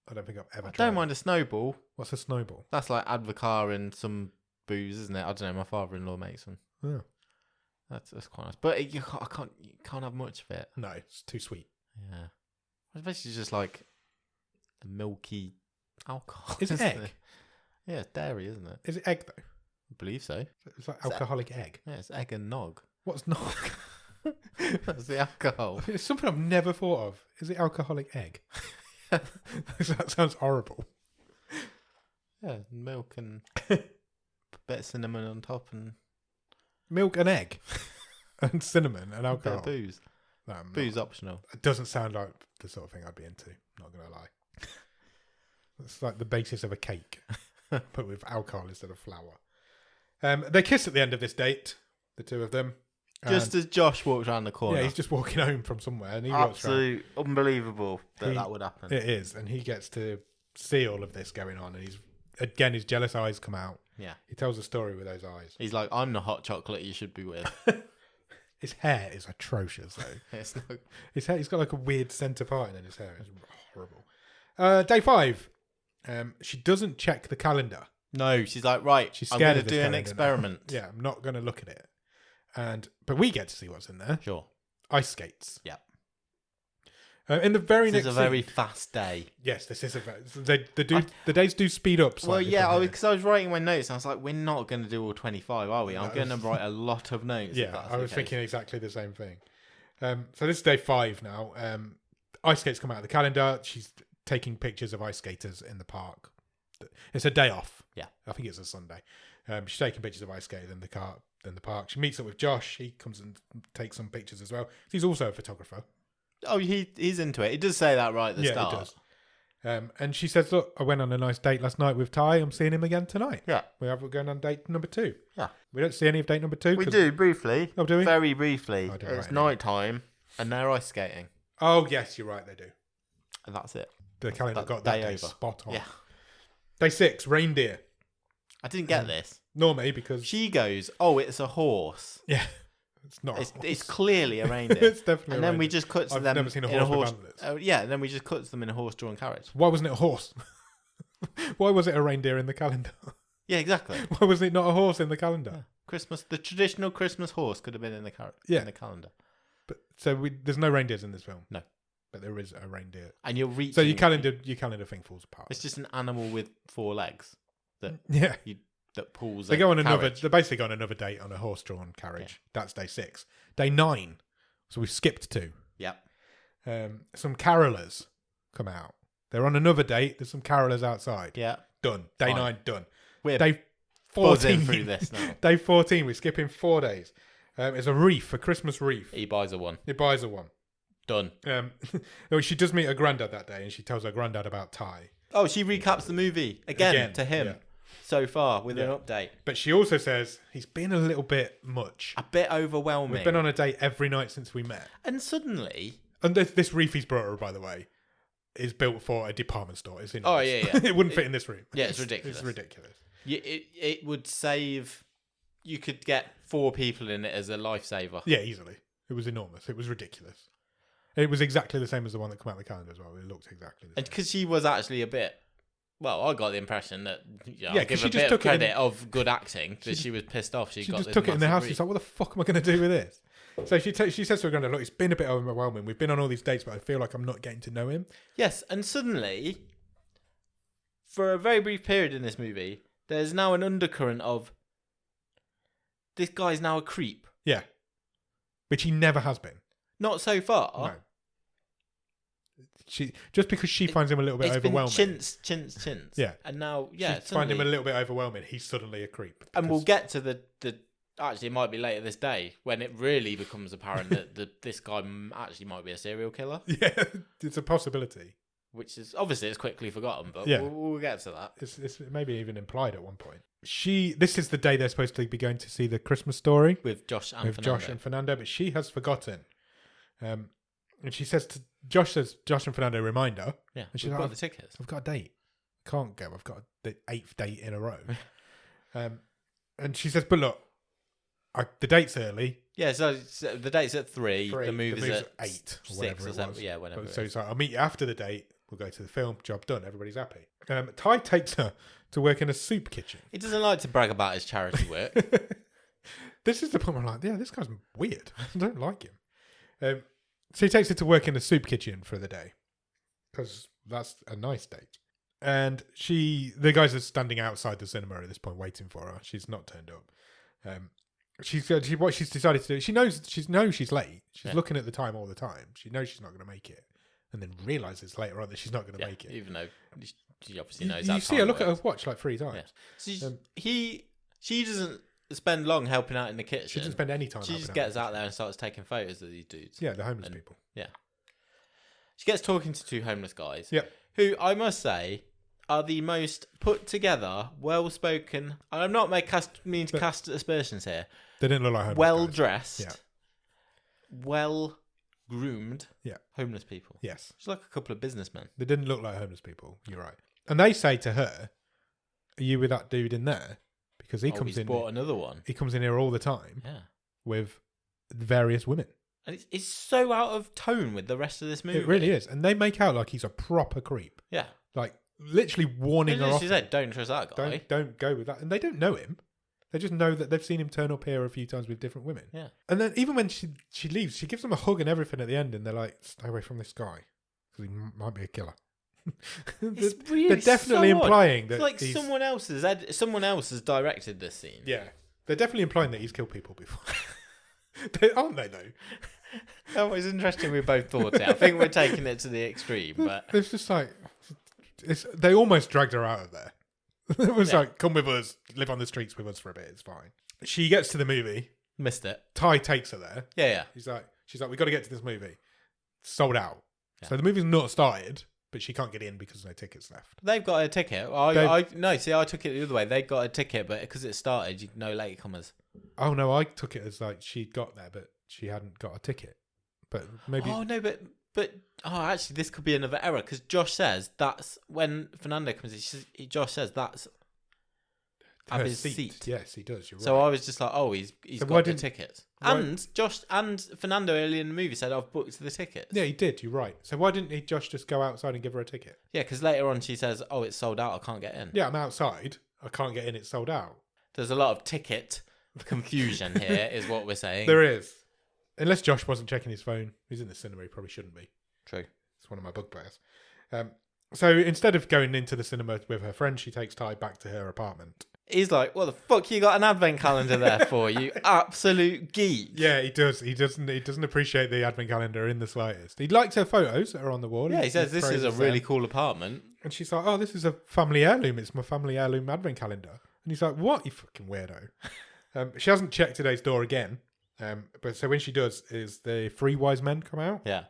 I don't think I've ever tried it. Don't mind a snowball. What's a snowball? That's like Advocaat and some booze, isn't it? I don't know. My father-in-law makes them. Yeah. That's quite nice. But you can't have much of it. No, it's too sweet. Yeah. It's basically just like a milky alcohol. Is it egg? Yeah, it's dairy, isn't it? Is it egg, though? I believe so. It's like alcoholic egg. Yeah, it's egg and nog. What's nog? That's the alcohol. It's something I've never thought of. Is it alcoholic egg? That sounds horrible. Yeah, milk and a bit of cinnamon on top and... Milk and egg? And cinnamon and a alcohol? bit of booze. No, booze optional. It doesn't sound like the sort of thing I'd be into, not going to lie. It's like the basis of a cake, but with alcohol instead of flour. They kiss at the end of this date, the two of them. Just as Josh walks around the corner. Yeah, he's just walking home from somewhere. And he walks around. Unbelievable that would happen. It is, and he gets to see all of this going on, and his jealous eyes come out. Yeah. He tells a story with those eyes. He's like, I'm the hot chocolate you should be with. His hair is atrocious, though. His hair, he's got like a weird centre parting in his hair. It's horrible. Day 5. She doesn't check the calendar. No, she's like, right, she's I'm scared going to do an experiment. Yeah, I'm not going to look at it. But we get to see what's in there. Sure. Ice skates. Yeah. In the very next This is a very fast day. Yes, this is the days do speed up slightly. Well, yeah, because I was writing my notes and I was like, we're not going to do all 25, are we? I'm going to write a lot of notes. Yeah, I was thinking exactly the same thing. So this is day 5 now. Ice skates come out of the calendar. She's taking pictures of ice skaters in the park. It's a day off. Yeah. I think it's a Sunday. She's taking pictures of ice skaters in the park. She meets up with Josh. He comes and takes some pictures as well. He's also a photographer. Oh, he's into it. He does say that right at the start. Yeah, he does. And she says, look, I went on a nice date last night with Ty. I'm seeing him again tonight. Yeah. We're going on date number 2. Yeah. We don't see any of date number 2. We do, briefly. Oh, do we? Very briefly. Oh, it's night time and they're ice skating. Oh, yes, you're right, they do. And that's it. The calendar got that day over. Spot on. Yeah. Day 6, reindeer. I didn't get this. Nor me, because... She goes, oh, it's a horse. Yeah. It's not. It's clearly a reindeer. It's definitely. And then we just cut to I've them. never seen a in horse with antlers. Oh yeah, and then we just cut to them in a horse-drawn carriage. Why wasn't it a horse? Why was it a reindeer in the calendar? Yeah, exactly. Why was it not a horse in the calendar? Yeah. Christmas, the traditional Christmas horse could have been in the in the calendar. But so there's no reindeers in this film. No, but there is a reindeer. And you're reaching. So your calendar thing falls apart. It's just an animal with 4 legs that that pulls. They go on another. They basically go on another date on a horse-drawn carriage. Yeah. That's day 6. Day 9. So we've skipped 2. Yep. Some carolers come out. They're on another date. There's some carolers outside. Yeah. Done. Day 9 done. We're day 14 through this now. Day 14. We're skipping 4 days. It's a wreath, a Christmas wreath. He buys her one. Done. She does meet her granddad that day, and she tells her granddad about Ty. Oh, she recaps the movie again to him. Yeah. So far with an update. But she also says he's been a little bit much. A bit overwhelming. We've been on a date every night since we met. And suddenly... And this wreath he's brought her, by the way, is built for a department store. It's enormous. Oh, yeah. It wouldn't fit in this room. Yeah, it's ridiculous. It's ridiculous. It would save... You could get 4 people in it as a lifesaver. Yeah, easily. It was enormous. It was ridiculous. It was exactly the same as the one that came out of the calendar as well. It looked exactly the same. And because she was actually a bit... Well, I got the impression that I'll give a bit of credit of good acting that she was pissed off. She just took it in the house. She's like, "What the fuck am I going to do with this?" So she says to her granddad, "Look, it's been a bit overwhelming. We've been on all these dates, but I feel like I'm not getting to know him." Yes, and suddenly, for a very brief period in this movie, there's now an undercurrent of this guy's now a creep. Yeah, which he never has been. Not so far. No. Just because she finds him a little bit overwhelming. Chintz. Yeah. And now, she finds him a little bit overwhelming. He's suddenly a creep. And we'll get to the actually it might be later this day when it really becomes apparent that this guy actually might be a serial killer. Yeah, it's a possibility. Which is obviously it's quickly forgotten, but Yeah. we'll get to that. It's maybe even implied at one point. This is the day they're supposed to be going to see the Christmas Story With Josh and Fernando. Josh and Fernando, but she has forgotten. And she says to Josh and Fernando, remind her. Yeah, and she's we've like, got the tickets. I've got a date. Can't go. I've got the 8th date in a row. And she says, but look, the date's early. Yeah, so the date's at 3. The movie's at 8 or 6 whatever or it 7. was. Yeah, whatever. So it's like, I'll meet you after the date. We'll go to the film. Job done. Everybody's happy. Ty takes her to work in a soup kitchen. He doesn't like to brag about his charity work. This is the point where I'm like, yeah, this guy's weird. I don't like him. So he takes her to work in a soup kitchen for the day because that's a nice date. And the guys are standing outside the cinema at this point waiting for her. She's not turned up. What she's decided to do, she knows she's late. She's looking at the time all the time. She knows she's not going to make it. And then realises later on that she's not going to make it. Even though she obviously knows that. You see her look at her watch like 3 times. Yeah. So she doesn't spend long helping out in the kitchen. She doesn't spend any time. She just gets out there and starts taking photos of these dudes. Yeah, the homeless people. Yeah. She gets talking to 2 homeless guys. Yeah. Who I must say are the most put together, well spoken. I'm not mean to cast aspersions here. They didn't look like homeless well guys. dressed, well groomed, homeless people. Yes, it's like a couple of businessmen. They didn't look like homeless people. You're right. And they say to her, "Are you with that dude in there?" Because he comes in. Bought another one. He comes in here all the time. Yeah, with various women. And it's so out of tone with the rest of this movie. It really is, and they make out like he's a proper creep. Yeah, like literally warning her off. She said, "Don't trust that guy. Don't go with that." And they don't know him. They just know that they've seen him turn up here a few times with different women. Yeah. And then even when she leaves, she gives them a hug and everything at the end, and they're like, "Stay away from this guy, because he might be a killer." They're definitely implying that it's like someone else has directed this scene. Yeah, they're definitely implying that he's killed people before. Aren't they though? That was interesting. We both thought it. I think we're taking it to the extreme, but it's just like they almost dragged her out of there. It was like, come with us, live on the streets with us for a bit. It's fine. She gets to the movie. Missed it. Ty takes her there. Yeah. She's like, we got to get to this movie. It's sold out. Yeah. So the movie's not started, but she can't get in because there's no tickets left. They've got a ticket. I took it the other way. They got a ticket, but because it started, no latecomers. Oh no, I took it as like she got there, but she hadn't got a ticket. But maybe. Oh no, but actually, this could be another error because Josh says that's when Fernando comes in. Josh says that's Abby's seat. Yes, he does. You're right. So I was just like, oh, he's got the tickets. And Josh and Fernando earlier in the movie said, I've booked the tickets. Yeah, he did. You're right. So why didn't Josh just go outside and give her a ticket? Yeah, because later on she says, oh, it's sold out. I can't get in. Yeah, I'm outside. I can't get in. It's sold out. There's a lot of ticket confusion here, is what we're saying. There is. Unless Josh wasn't checking his phone. He's in the cinema. He probably shouldn't be. True. It's one of my bugbears. So instead of going into the cinema with her friend, she takes Ty back to her apartment. He's like, what the fuck you got an advent calendar there for, you absolute geek? Yeah, he does. He doesn't appreciate the advent calendar in the slightest. He likes her photos that are on the wall. Yeah, he says this is a really cool apartment. And she's like, oh, this is a family heirloom. It's my family heirloom advent calendar. And he's like, what, you fucking weirdo? She hasn't checked today's door again. But so when she does, is the 3 wise men come out? Yeah.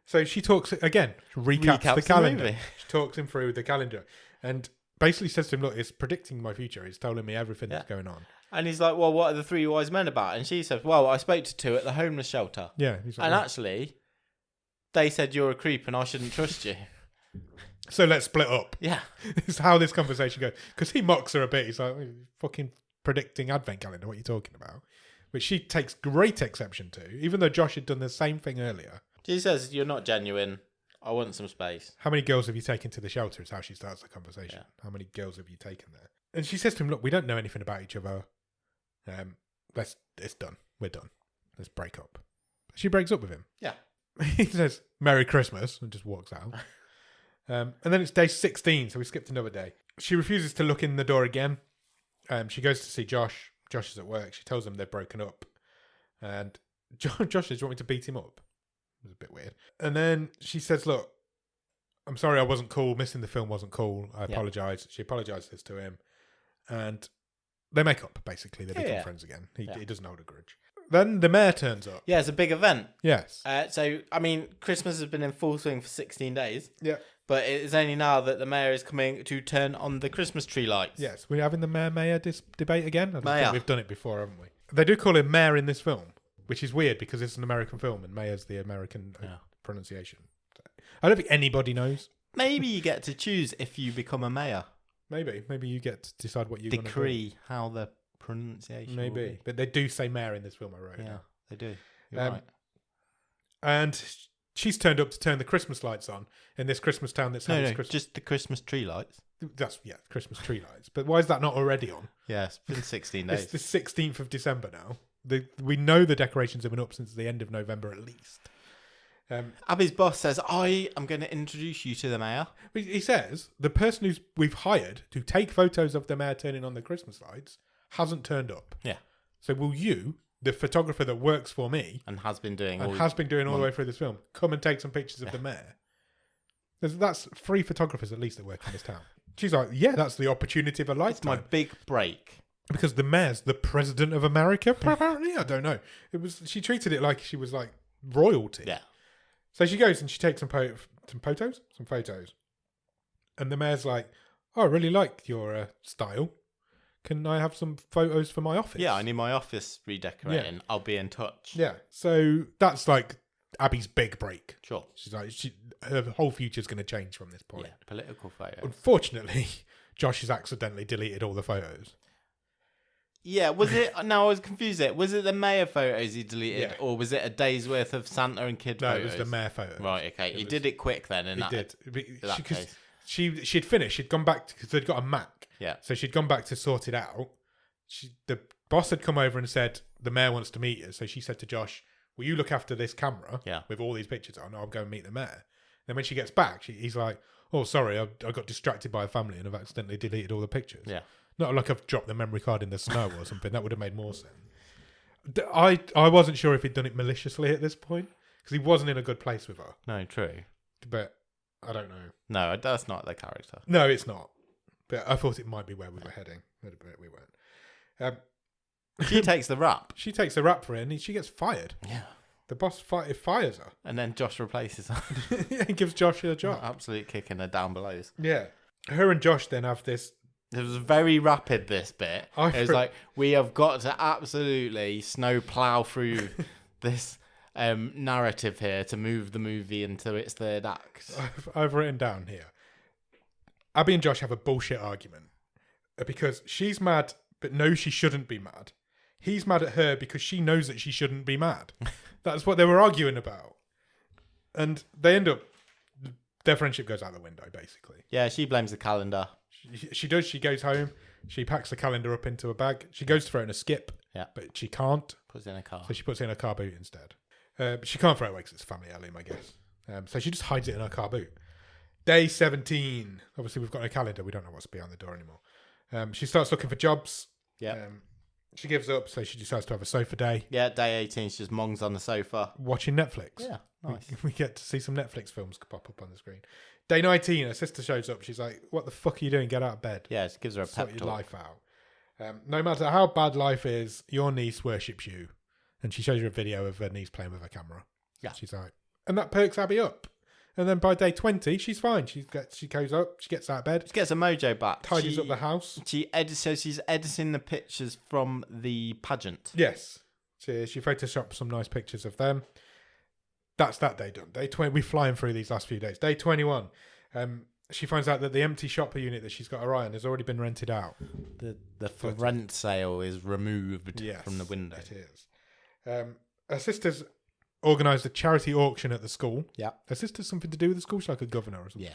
So she talks again, recaps the calendar. The she talks him through the calendar and basically says to him, look, it's predicting my future. It's telling me everything that's going on. And he's like, well, what are the 3 wise men about? And she says, well, I spoke to 2 at the homeless shelter. Yeah. He's like, and actually, they said you're a creep and I shouldn't trust you. So let's split up. Yeah. This is how this conversation goes. Because he mocks her a bit. He's like, fucking predicting advent calendar, what are you talking about? Which she takes great exception to, even though Josh had done the same thing earlier. She says, you're not genuine. I want some space. How many girls have you taken to the shelter is how she starts the conversation. Yeah. How many girls have you taken there? And she says to him, look, we don't know anything about each other. It's done. We're done. Let's break up. She breaks up with him. Yeah. He says, Merry Christmas, and just walks out. And then it's day 16, so we skipped another day. She refuses to look in the door again. She goes to see Josh. Josh is at work. She tells him they've broken up. And Josh says, do you want me to beat him up? It was a bit weird. And then she says, look, I'm sorry I wasn't cool. Missing the film wasn't cool. I apologise. She apologises to him. And they make up, basically. They become Yeah. friends again. He Yeah. doesn't hold a grudge. Then the mayor turns up. Yeah, it's a big event. Yes. So, I mean, Christmas has been in full swing for 16 days. Yeah. But it is only now that the mayor is coming to turn on the Christmas tree lights. Yes. We're having the mayor debate again. I don't Mayor. think we've done it before, haven't we? They do call him mayor in this film, which is weird because it's an American film and mayor's the American pronunciation. I don't think anybody knows. Maybe you get to choose if you become a mayor. Maybe you get to decide what you want to do. Decree how the pronunciation will Maybe. be. But they do say mayor in this film, I wrote. Yeah, they do. You're right. And she's turned up to turn the Christmas lights on in this Christmas town that's having Christmas. Just the Christmas tree lights. That's Christmas tree lights. But why is that not already on? Yeah, it's been 16 days. It's the 16th of December now. We know the decorations have been up since the end of November at least. Abby's boss says, I am going to introduce you to the mayor. He says the person we've hired to take photos of the mayor turning on the Christmas lights hasn't turned up. Yeah. So will you, the photographer that works for me And has been doing all the way through this film, come and take some pictures of the mayor? That's 3 photographers at least that work in this town. She's like, yeah, that's the opportunity of a lifetime. It's my big break. Because the mayor's the president of America, apparently. I don't know. She treated it like she was like royalty. Yeah. So she goes and she takes some photos. And the mayor's like, oh, I really like your style. Can I have some photos for my office? Yeah, I need my office redecorating. Yeah. I'll be in touch. Yeah. So that's like Abby's big break. Sure. She's like, her whole future's going to change from this point. Yeah, political photos. Unfortunately, Josh has accidentally deleted all the photos. Yeah, was it... No, I was confused. Was it the mayor photos he deleted, Yeah. or was it a day's worth of Santa and kid No, photos? it was the mayor photos. Right, okay. He did it quick then. He did. that Because case. she'd finished. She'd gone back because they'd got a Mac. Yeah. So she'd gone back to sort it out. The boss had come over and said, the mayor wants to meet you. So she said to Josh, will you look after this camera with all these pictures on? I'll go and meet the mayor. Then when she gets back, he's like, oh, sorry, I got distracted by a family and I've accidentally deleted all the pictures. Yeah. Not like I've dropped the memory card in the snow or something. That would have made more sense. I wasn't sure if he'd done it maliciously at this point because he wasn't in a good place with her. No, true. But I don't know. No, that's not the character. No, it's not. But I thought it might be where we were heading. But we weren't. She takes the rap. She takes the rap for it and she gets fired. Yeah. The boss fires her. And then Josh replaces her. Yeah, he gives Josh a job. Absolute kicking her down below. Yeah. Her and Josh then have this. It was very rapid, this bit. It was like, we have got to absolutely snow plough through this narrative here to move the movie into its third act. I've written down here. Abby and Josh have a bullshit argument because she's mad but knows she shouldn't be mad. He's mad at her because she knows that she shouldn't be mad. That's what they were arguing about. And they end up... Their friendship goes out the window, basically. Yeah, she blames the calendar. She does. She goes home. She packs the calendar up into a bag. She goes to throw it in a skip. Yeah. But she can't. Puts it in a car. So she puts it in a car boot instead. But she can't throw it away because it's a family heirloom, I guess. So she just hides it in her car boot. Day 17. Obviously, we've got a calendar. We don't know what's behind the door anymore. She starts looking for jobs. Yeah. She gives up, so she decides to have a sofa day. Yeah, day 18, she just mongs on the sofa. Watching Netflix. Yeah, nice. We get to see some Netflix films pop up on the screen. Day 19, her sister shows up. She's like, what the fuck are you doing? Get out of bed. Yeah, she gives her a Sort pep your talk. life out. No matter how bad life is, your niece worships you. And she shows you a video of her niece playing with her camera. Yeah. She's like, and that perks Abby up. And then by day 20, she's fine. She goes up, she gets out of bed. She gets her mojo back. Tidies up the house. So she's editing the pictures from the pageant. Yes. She photoshopped some nice pictures of them. That's that day done. Day 20, we're flying through these last few days. Day 21, she finds out that the empty shopper unit that she's got her eye on has already been rented out. The for rent sale is removed from the window. It is. Her sister's organised a charity auction at the school. Yeah. Her sister's something to do with the school. She's like a governor or something.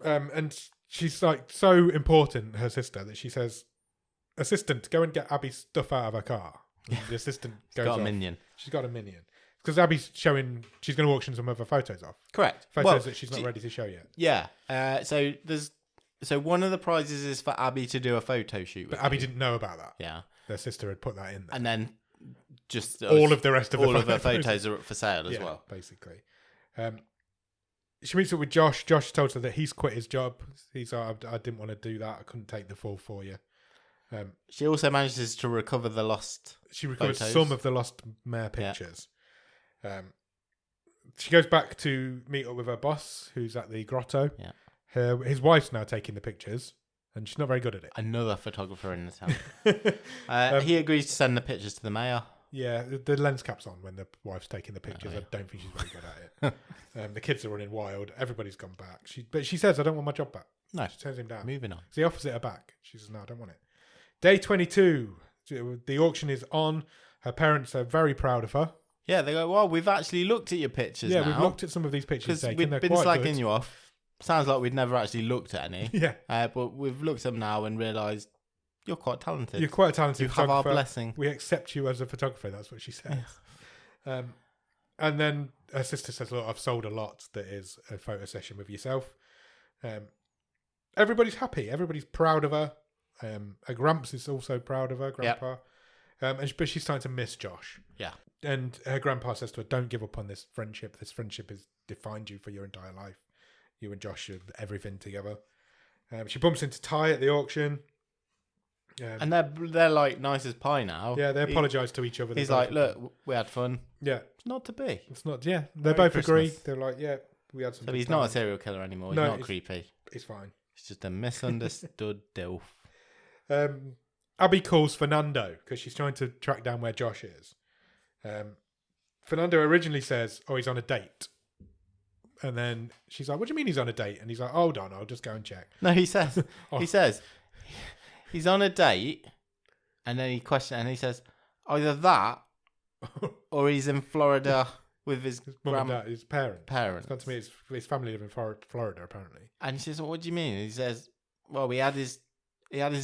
Yeah. And she's like so important, her sister, that she says, assistant, go and get Abby's stuff out of her car. And the assistant goes got a off. minion. She's got a minion. Because Abby's showing, she's going to auction some of her photos off. Correct. Photos that she's not ready to show yet. Yeah. So one of the prizes is for Abby to do a photo shoot. But Abby didn't know about that. Yeah. Their sister had put that in there. And then just all of the rest of all of her photos are up for sale as well. Basically. She meets up with Josh. Josh tells her that he's quit his job. He's like, I didn't want to do that. I couldn't take the fall for you. She also manages to recover the lost. She recovers photos. some of the lost mare pictures. She goes back to meet up with her boss, who's at the grotto. Yeah. His wife's now taking the pictures, and she's not very good at it. Another photographer in the town. He agrees to send the pictures to the mayor. Yeah, the lens cap's on when the wife's taking the pictures. I don't think she's very good at it. The kids are running wild. Everybody's gone back. But she says, I don't want my job back. No. She turns him down. Moving on. So he offers it her back. She says, no, I don't want it. Day 22. The auction is on. Her parents are very proud of her. Yeah, they go, well, we've actually looked at your pictures now. Yeah, we've looked at some of these pictures taken. We've They're been quite slagging good. you off. Sounds like we'd never actually looked at any. Yeah. But we've looked at them now and realised you're quite talented. You're quite a talented You have photographer. our blessing. We accept you as a photographer. That's what she says. And then her sister says, look, I've sold a lot. That is a photo session with yourself. Everybody's happy. Everybody's proud of her. Her Gramps is also proud of her, Grandpa. But she's starting to miss Josh. Yeah. And her grandpa says to her, don't give up on this friendship. This friendship has defined you for your entire life. You and Josh are everything together. She bumps into Ty at the auction. And they're like nice as pie now. Yeah, they apologise to each other. He's like, look, we had fun. Yeah. It's not to be. It's not, yeah. They Merry both Christmas. agree. They're like, yeah, we had some So good he's not a times. serial killer anymore. He's No, not creepy. It's fine. He's just a misunderstood dilf. Abby calls Fernando because she's trying to track down where Josh is. Fernando originally says, oh, he's on a date. And then she's like, what do you mean he's on a date? And he's like, hold on, I'll just go and check. No, he says, he's on a date. And then he says, either that or he's in Florida with his mum and dad, his parents. parents. It's gone to me, his family live in Florida, apparently. And she says, well, what do you mean? He says, well, he had his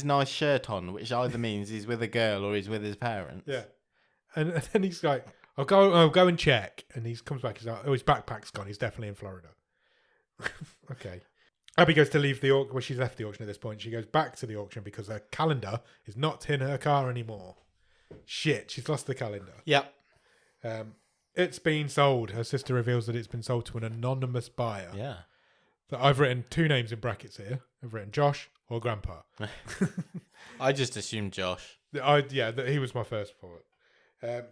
nice shirt on, which either means he's with a girl or he's with his parents. Yeah. And then he's like, I'll go and check. And he comes back, he's like, oh, his backpack's gone. He's definitely in Florida. Okay. Abby goes to leave the auction. Well, she's left the auction at this point. She goes back to the auction because her calendar is not in her car anymore. Shit, she's lost the calendar. Yep. It's been sold. Her sister reveals that it's been sold to an anonymous buyer. Yeah. That I've written 2 names in brackets here. I've written Josh or Grandpa. I just assumed Josh. That he was my first thought.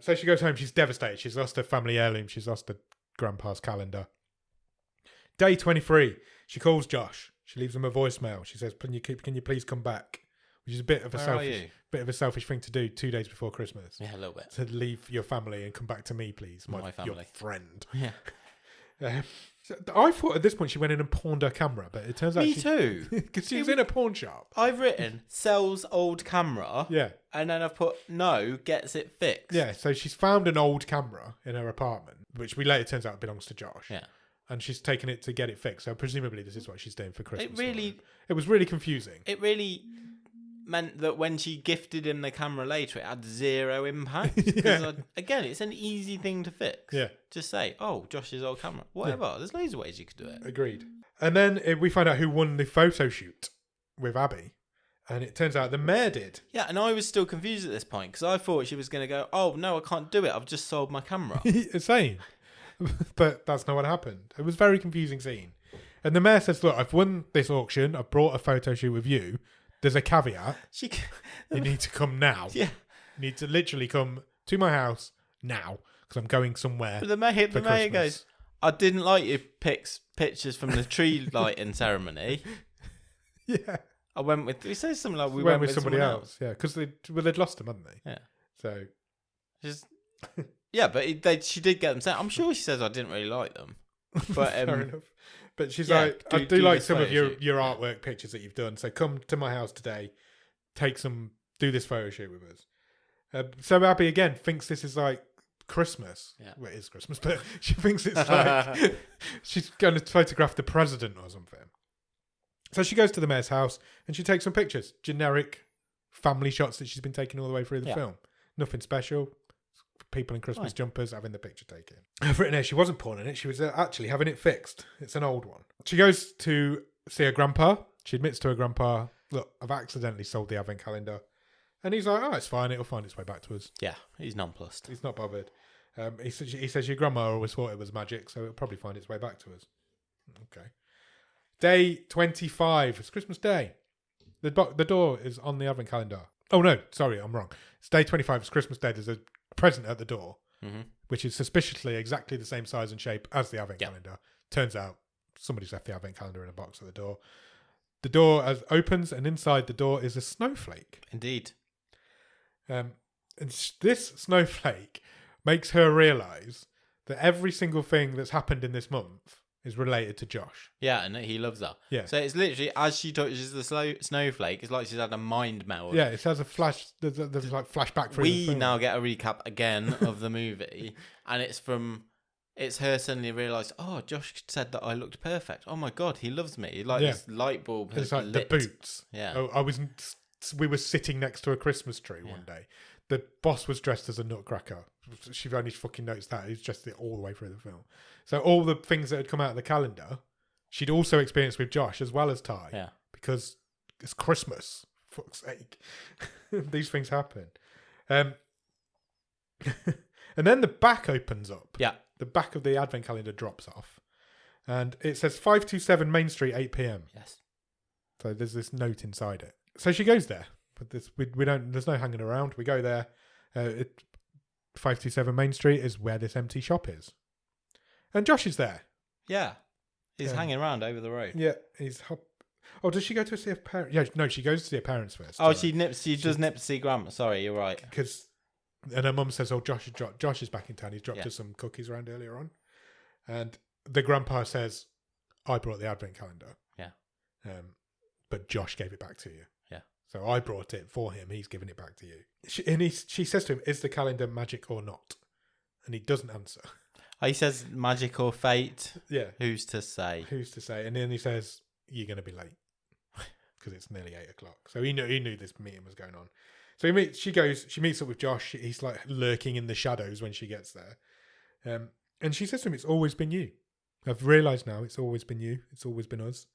So she goes home. She's devastated. She's lost her family heirloom. She's lost her grandpa's calendar. Day 23. She calls Josh. She leaves him a voicemail. She says, "Can you please come back?" Which is a bit of a selfish thing to do 2 days before Christmas. Yeah, a little bit. To leave your family and come back to me, please, My family, your friend. Yeah. So I thought at this point she went in and pawned her camera, but it turns out Me too. because she was in a pawn shop. I've written sells old camera. Yeah. And then I've put no, gets it fixed. Yeah, so she's found an old camera in her apartment, which we later turns out belongs to Josh. Yeah. And she's taken it to get it fixed. So presumably this is what she's doing for Christmas. It was really confusing. It really meant that when she gifted him the camera later, it had zero impact. Yeah. Again, it's an easy thing to fix. Yeah. Just say, oh, Josh's old camera. Whatever. Yeah. There's loads of ways you could do it. Agreed. And then we find out who won the photo shoot with Abby. And it turns out the mayor did. Yeah, and I was still confused at this point because I thought she was going to go, oh, no, I can't do it. I've just sold my camera. Same. But that's not what happened. It was a very confusing scene. And the mayor says, look, I've won this auction. I've brought a photo shoot with you. There's a caveat. You need to come now. Yeah. You need to literally come to my house now because I'm going somewhere. But the mayor goes, I didn't like your pictures from the tree lighting ceremony. Yeah. I went with, he says something like, we went with somebody else. Yeah, because they'd lost them, hadn't they? Yeah. So. Yeah, but she did get them sent. I'm sure she says I didn't really like them. But fair enough. But she's like, I do like some of your artwork pictures that you've done. So come to my house today, do this photo shoot with us. So Abby again thinks this is like Christmas. Yeah. Well, it is Christmas, but she thinks it's like she's going to photograph the president or something. So she goes to the mayor's house and she takes some pictures, generic family shots that she's been taking all the way through the film. Nothing special. People in Christmas jumpers having the picture taken. I've written here she wasn't pawning it. She was actually having it fixed. It's an old one. She goes to see her grandpa. She admits to her grandpa, look, I've accidentally sold the advent calendar. And he's like, oh, it's fine. It'll find its way back to us. Yeah, he's nonplussed. He's not bothered. He says your grandma always thought it was magic, so it'll probably find its way back to us. Okay. Day 25. It's Christmas Day. The door is on the advent calendar. Oh no, sorry, I'm wrong. It's day 25. It's Christmas Day. There's a present at the door, which is suspiciously exactly the same size and shape as the advent calendar. Turns out somebody's left the advent calendar in a box at the door. The door opens, and inside the door is a snowflake. Indeed. And this snowflake makes her realise that every single thing that's happened in this month is related to Josh. Yeah, and he loves her. Yeah. So it's literally, as she touches the snowflake, it's like she's had a mind meld. Yeah, it has a flash. There's like flashback through the film. Now get a recap again of the movie, and it's her suddenly realised, oh, Josh said that I looked perfect. Oh my God, he loves me. Like this light bulb has It's like lit. the boots. Yeah. We were sitting next to a Christmas tree one day. The boss was dressed as a nutcracker. She only fucking noticed that. He's dressed it all the way through the film. So all the things that had come out of the calendar, she'd also experienced with Josh as well as Ty. Yeah. Because it's Christmas. Fuck's sake. These things happen. And then the back opens up. Yeah. The back of the advent calendar drops off. And it says 527 Main Street, 8 p.m. Yes. So there's this note inside it. So she goes there. But we don't. There's no hanging around. We go there. 527 Main Street is where this empty shop is, and Josh is there. Yeah, he's hanging around over the road. Yeah, Oh, does she go to see her parents? Yeah, no, she goes to see her parents first. Oh, she does nip to see Grandma. Sorry, you're right. And her mum says, "Oh, Josh is back in town. He's dropped us some cookies around earlier on," and the grandpa says, "I brought the advent calendar." Yeah. But Josh gave it back to you. Yeah. So I brought it for him. He's giving it back to you. She says to him, "Is the calendar magic or not?" And he doesn't answer. He says magic or fate. Yeah. Who's to say? Who's to say? And then he says, "You're going to be late because it's nearly 8 o'clock." So he knew this meeting was going on. So she meets up with Josh. He's like lurking in the shadows when she gets there. And she says to him, "It's always been you. I've realised now it's always been you. It's always been us."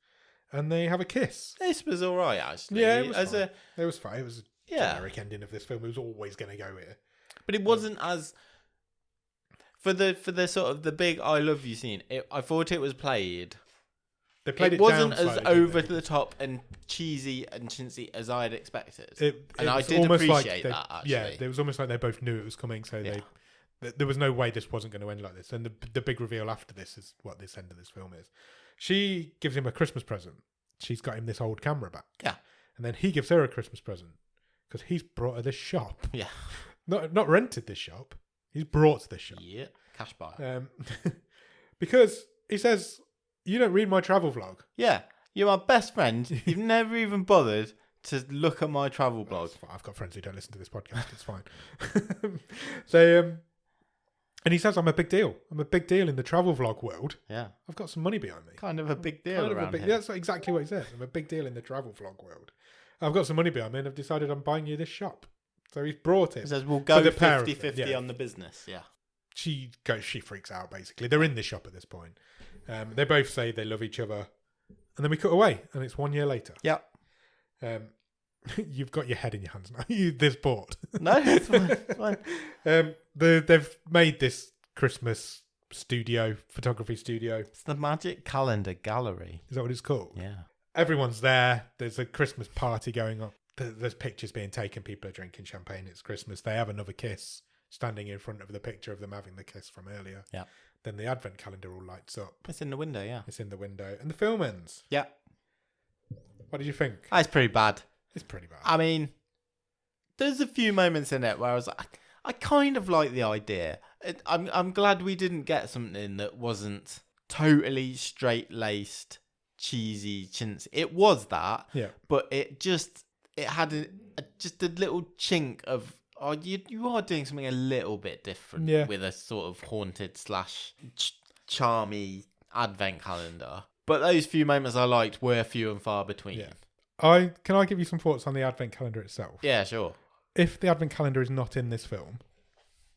And they have a kiss. This was all right, actually. Yeah, it was fine. It was fine. It was a generic ending of this film. It was always going to go here. But it wasn't as... For the sort of the big I love you scene, I thought it was played... They played it wasn't down as slightly, over the top and cheesy and chintzy as I had expected. And I did almost appreciate that, actually. Yeah, it was almost like they both knew it was coming, so there was no way this wasn't going to end like this. And the big reveal after this is what this end of this film is. She gives him a Christmas present. She's got him this old camera back. Yeah. And then he gives her a Christmas present because he's brought her this shop. Yeah. Not rented this shop. He's brought this shop. Yeah. Cash buyer. Because he says, "You don't read my travel vlog." Yeah. You're my best friend. You've never even bothered to look at my travel blog. I've got friends who don't listen to this podcast. It's fine. So, and he says, "I'm a big deal. I'm a big deal in the travel vlog world. Yeah. I've got some money behind me." Kind of a big deal around here. That's exactly what he says. "I'm a big deal in the travel vlog world. I've got some money behind me and I've decided I'm buying you this shop." So he's brought it. He says, "We'll go 50-50 Yeah. on the business." Yeah. She freaks out, basically. They're in this shop at this point. They both say they love each other. And then we cut away, and it's 1 year later. Yeah. You've got your head in your hands now. You're this bored. No, it's fine. It's fine. They've made this Christmas photography studio. It's the Magic Calendar Gallery. Is that what it's called? Yeah. Everyone's there. There's a Christmas party going on. There's pictures being taken. People are drinking champagne. It's Christmas. They have another kiss standing in front of the picture of them having the kiss from earlier. Yeah. Then the advent calendar all lights up. It's in the window, yeah. It's in the window. And the film ends. Yeah. What did you think? It's pretty bad. It's pretty bad. I mean, there's a few moments in it where I was like, I kind of like the idea. I'm glad we didn't get something that wasn't totally straight-laced, cheesy, chintzy. It was that, yeah. But it had just a little chink of, oh, you are doing something a little bit different with a sort of haunted / charmy advent calendar. But those few moments I liked were few and far between. Yeah. Can I give you some thoughts on the advent calendar itself? Yeah, sure. If the advent calendar is not in this film,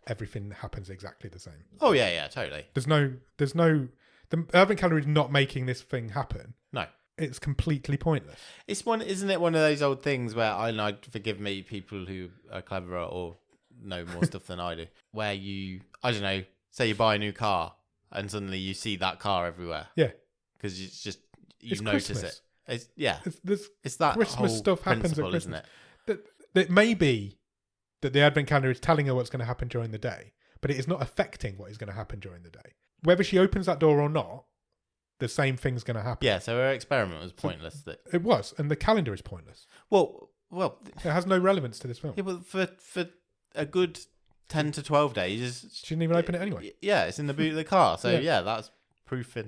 everything happens exactly the same. Oh yeah, totally. The advent calendar is not making this thing happen. No. It's completely pointless. Isn't it one of those old things where forgive me, people who are cleverer or know more stuff than I do, where I don't know, say you buy a new car and suddenly you see that car everywhere. Yeah. Because you It's notice Christmas. It's that Christmas whole stuff happens at principle, Christmas. isn't it? It may be that the advent calendar is telling her what's going to happen during the day, but it is not affecting what is going to happen during the day. Whether she opens that door or not, the same thing's going to happen. Yeah, so her experiment was pointless. It was, and the calendar is pointless. Well, it has no relevance to this film. yeah, but for a good 10 to 12 days, She didn't even open it anyway. Yeah, it's in the boot of the car. So Yeah. yeah, that's proof is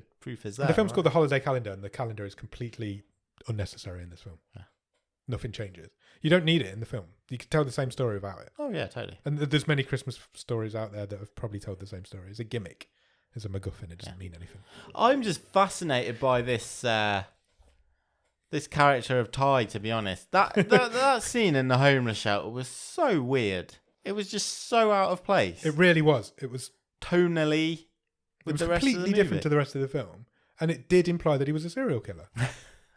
there. And the film's right? called The Holiday Calendar, and the calendar is completely unnecessary in this film. Yeah. Nothing changes. You don't need it in the film. You can tell the same story without it. Oh yeah, totally. And there's many Christmas stories out there that have probably told the same story. It's a gimmick. It's a MacGuffin. It doesn't mean anything. I'm just fascinated by this this character of Ty. To be honest, that scene in the homeless shelter was so weird. It was just so out of place. It really was. It was tonally. It was the rest of the completely movie. different to the rest of the film. And it did imply that he was a serial killer.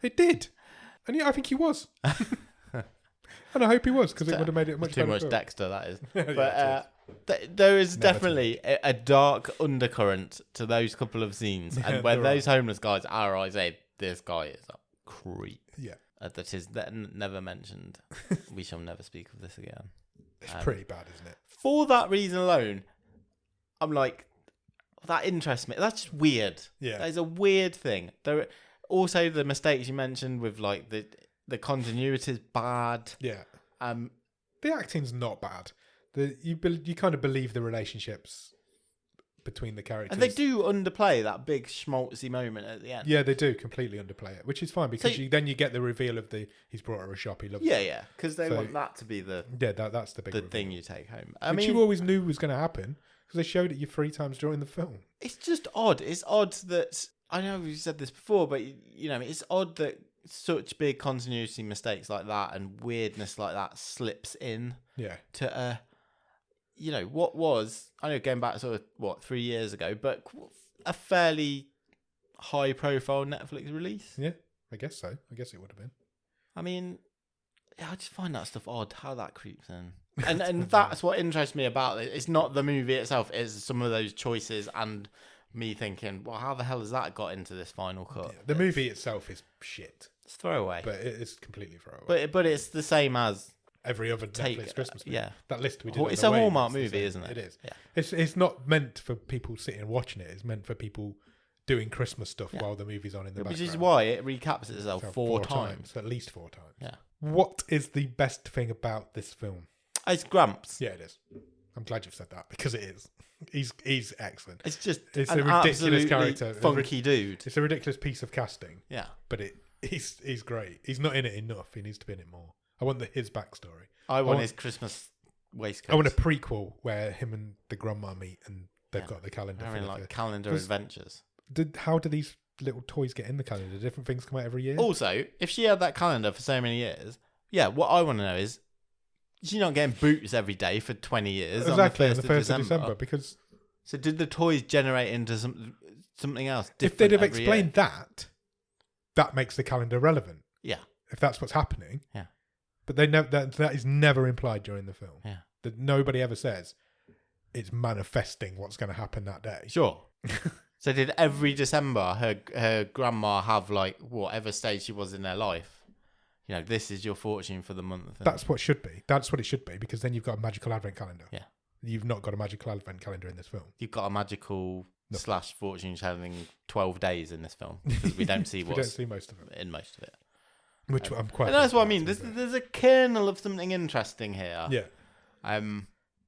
It did. And yeah, I think he was. And I hope he was, because it would have made it much Too better much film. Dexter, that is. Yeah, But there is Never definitely a dark undercurrent to those couple of scenes. Yeah, And when there those homeless guys are, I say, this guy is a creep. Yeah. That is never mentioned. We shall never speak of this again. It's pretty bad, isn't it? For that reason alone, I'm like, that interests me. That's just weird. Yeah. That is a weird thing. There also the mistakes you mentioned with like the continuity is bad. Yeah. Um, The acting's not bad. You kind of believe the relationships between the characters. and they do underplay that big schmaltzy moment at the end. Yeah, they do completely underplay it, which is fine because So- then you get the reveal of he's brought her a shop, he loves Yeah, it. yeah, because they So- want that to be the That's the big reveal. thing you take home. Which you always knew was going to happen because they showed it you 3 times during the film. it's just odd. It's odd that I know we said this before, but it's odd that such big continuity mistakes like that and weirdness like that slips in Yeah. to what was, I know going back sort of 3 years ago, but a fairly high profile Netflix release. Yeah, I guess so. I guess it would have been. I mean, yeah, I just find that stuff odd, how that creeps in. And that's what interests me about it. It's not the movie itself, it's some of those choices and me thinking, well, how the hell has that got into this final cut? Yeah, the movie itself is shit, It's throwaway. but it is completely throwaway. But it's the same as Every other Netflix Christmas movie. yeah. That list we did. It's on a the way, Hallmark it's the movie, same. isn't it? It is. Yeah. It's not meant for people sitting and watching it. It's meant for people doing Christmas stuff Yeah. while the movie's on in the Which background. is why it recaps itself So four times. At least 4 times. Yeah. What is the best thing about this film? It's Gramps. Yeah, it is. I'm glad you've said that because it is. He's excellent. It's just It's an a ridiculous absolutely character. funky dude. It's a ridiculous piece of casting, Yeah. but he's great. He's not in it enough. He needs to be in it more. I want his backstory. I want his Christmas waistcoat. I want a prequel where him and the grandma meet and they've Yeah. got the calendar. Having for like the- calendar 'cause- adventures. How do these little toys get in the calendar? Different things come out every year. Also, if she had that calendar for so many years, yeah, what I want to know is, she's not getting boots every day for 20 years exactly on the 1st of December. because So did the toys generate into something else different if they'd have every explained year? that makes the calendar relevant. Yeah. If that's what's happening. Yeah. But they that is never implied during the film. Yeah. That nobody ever says it's manifesting what's going to happen that day. Sure. So did every December her grandma have like whatever stage she was in their life? This is your fortune for the month. That's what should be. That's what it should be because then you've got a magical advent calendar. Yeah. You've not got a magical advent calendar in this film. You've got a magical No. / fortune telling 12 days in this film because we don't see We don't what's see most of it. in most of it. Which I'm quite. And that's what I mean. pleased with. There's a kernel of something interesting here. Yeah.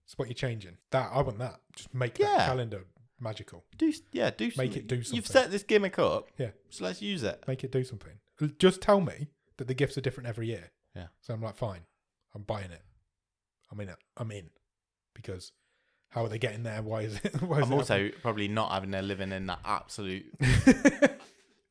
It's what you're changing. I want that. Just make Yeah. that calendar magical. do Make something. it do something. You've set this gimmick up. Yeah. So let's use it. Make it do something. Just tell me that the gifts are different every year. Yeah. So I'm like, fine. I'm buying it. I'm in. Because how are they getting there? Why is it? I'm also probably not having her living in that absolute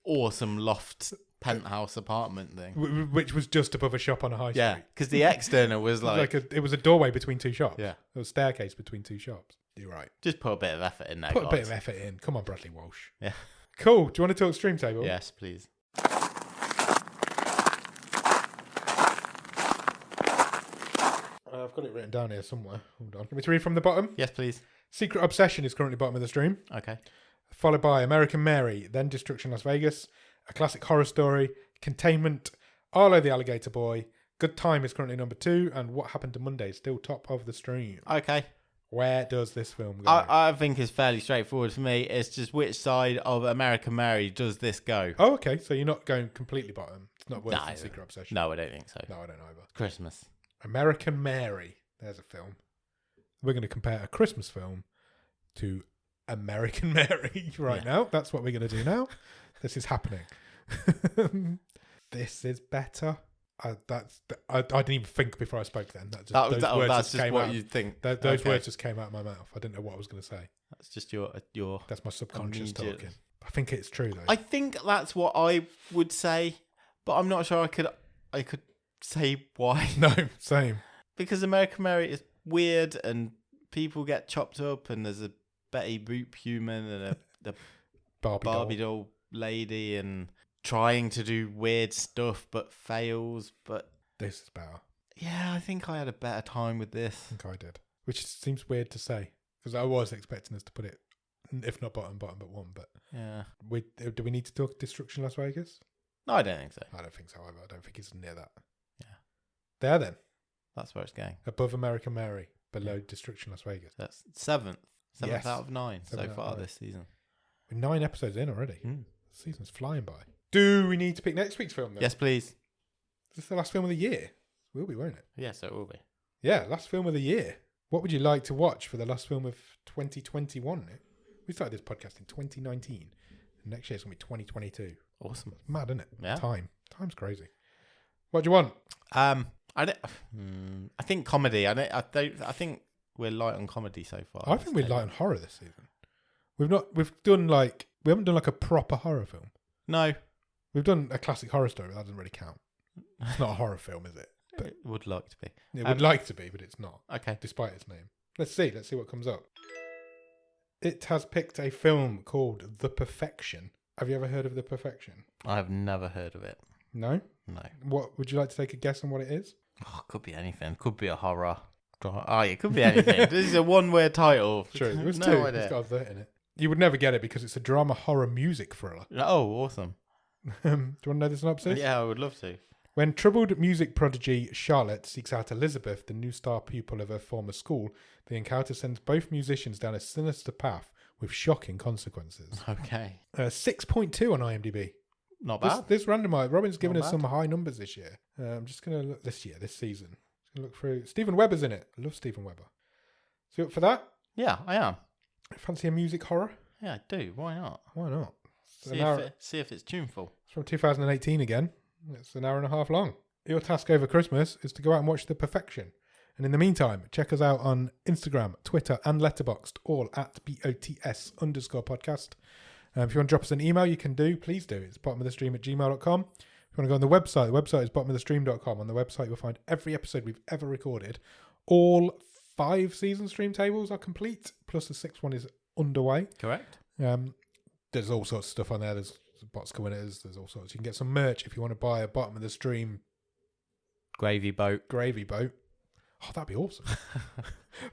awesome loft penthouse apartment thing. Which was just above a shop on a high Yeah, street. because the external was like It was a doorway between 2 shops. Yeah. There was a staircase between 2 shops. You're right. just put a bit of effort in there. Put a bit guys. of effort in. Come on, Bradley Walsh. Yeah. Cool. Do you want to talk stream table? Yes, please. I've got it written down here somewhere. Hold on. Let me to read from the bottom. Yes, please. Secret Obsession is currently bottom of the stream. Okay. Followed by American Mary, then Destruction Las Vegas, A Classic Horror Story, Containment, Arlo the Alligator Boy, Good Time is currently number 2, and What Happened to Monday is still top of the stream. Okay. Where does this film go? I think it's fairly straightforward for me. It's just which side of American Mary does this go? Oh, okay. So you're not going completely bottom. It's not worse than Secret Obsession. No, I don't think so. No, I don't either. Christmas. American Mary. There's a film. We're going to compare a Christmas film to American Mary now. That's what we're going to do now. This is happening. This is better. I didn't even think before I spoke then. That's just what you think. Those words just came out of my mouth. I didn't know what I was going to say. That's just your. That's my subconscious talking. I think it's true though. I think that's what I would say, but I'm not sure I could say why. No, same. Because American Mary is weird and people get chopped up and there's a Betty Boop human and a Barbie doll lady and trying to do weird stuff but fails. But this is better. Yeah, I think I had a better time with this. I think I did. Which seems weird to say because I was expecting us to put it, if not bottom, but one. But yeah, do we need to talk Destruction Las Vegas? No, I don't think so. I don't think so either. I don't think it's near that. Yeah. There then. That's where it's going. Above American Mary, below Destruction Las Vegas. That's seventh out of 9 so far this season. We're 9 episodes in already. The season's flying by. Do we need to pick next week's film then? Yes, please. Is this the last film of the year? It will be, won't it? Yes, it will be. Yeah, last film of the year. What would you like to watch for the last film of 2021? We started this podcast in 2019. And next year it's going to be 2022. Awesome. It's mad, isn't it? Yeah. Time's crazy. What do you want? I think comedy. I think we're light on comedy so far. I think we're light on horror this season. We haven't done like a proper horror film. No. We've done a classic horror story, but that doesn't really count. It's not a horror film, is it? But it would like to be. It would like to be, but it's not. Okay. Despite its name. Let's see what comes up. It has picked a film called The Perfection. Have you ever heard of The Perfection? I have never heard of it. No? No. What would you like to take a guess on what it is? Oh, it could be anything. Could be a horror. Oh, it could be anything. This is a one-word title. True. It was no two. idea. It's got a vert in it. You would never get it because it's a drama horror music thriller. Oh, awesome. Do you want to know the synopsis? Yeah, I would love to. When troubled music prodigy Charlotte seeks out Elizabeth, the new star pupil of her former school, the encounter sends both musicians down a sinister path with shocking consequences. Okay. 6.2 on IMDb. Not bad. This randomised. Robin's given us some high numbers this year. I'm just going to look this season. Just going to look through. Stephen Webber's in it. I love Stephen Webber. So you up for that? Yeah, I am. Fancy a music horror? Yeah, I do. Why not? Why not? See if it's tuneful. It's from 2018 again. It's an hour and a half long. Your task over Christmas is to go out and watch The Perfection. And in the meantime, check us out on Instagram, Twitter, and Letterboxd, all at BOTS_podcast. If you want to drop us an email, you can do. Please do. It's bottomofthestream@gmail.com. If you want to go on the website is bottomofthestream.com. On the website, you'll find every episode we've ever recorded. All 5 season stream tables are complete, plus the 6th one is underway. Correct. There's all sorts of stuff on there. There's bots winners. There's all sorts. You can get some merch if you want to buy a Bottom of the Stream gravy boat. Oh, that'd be awesome.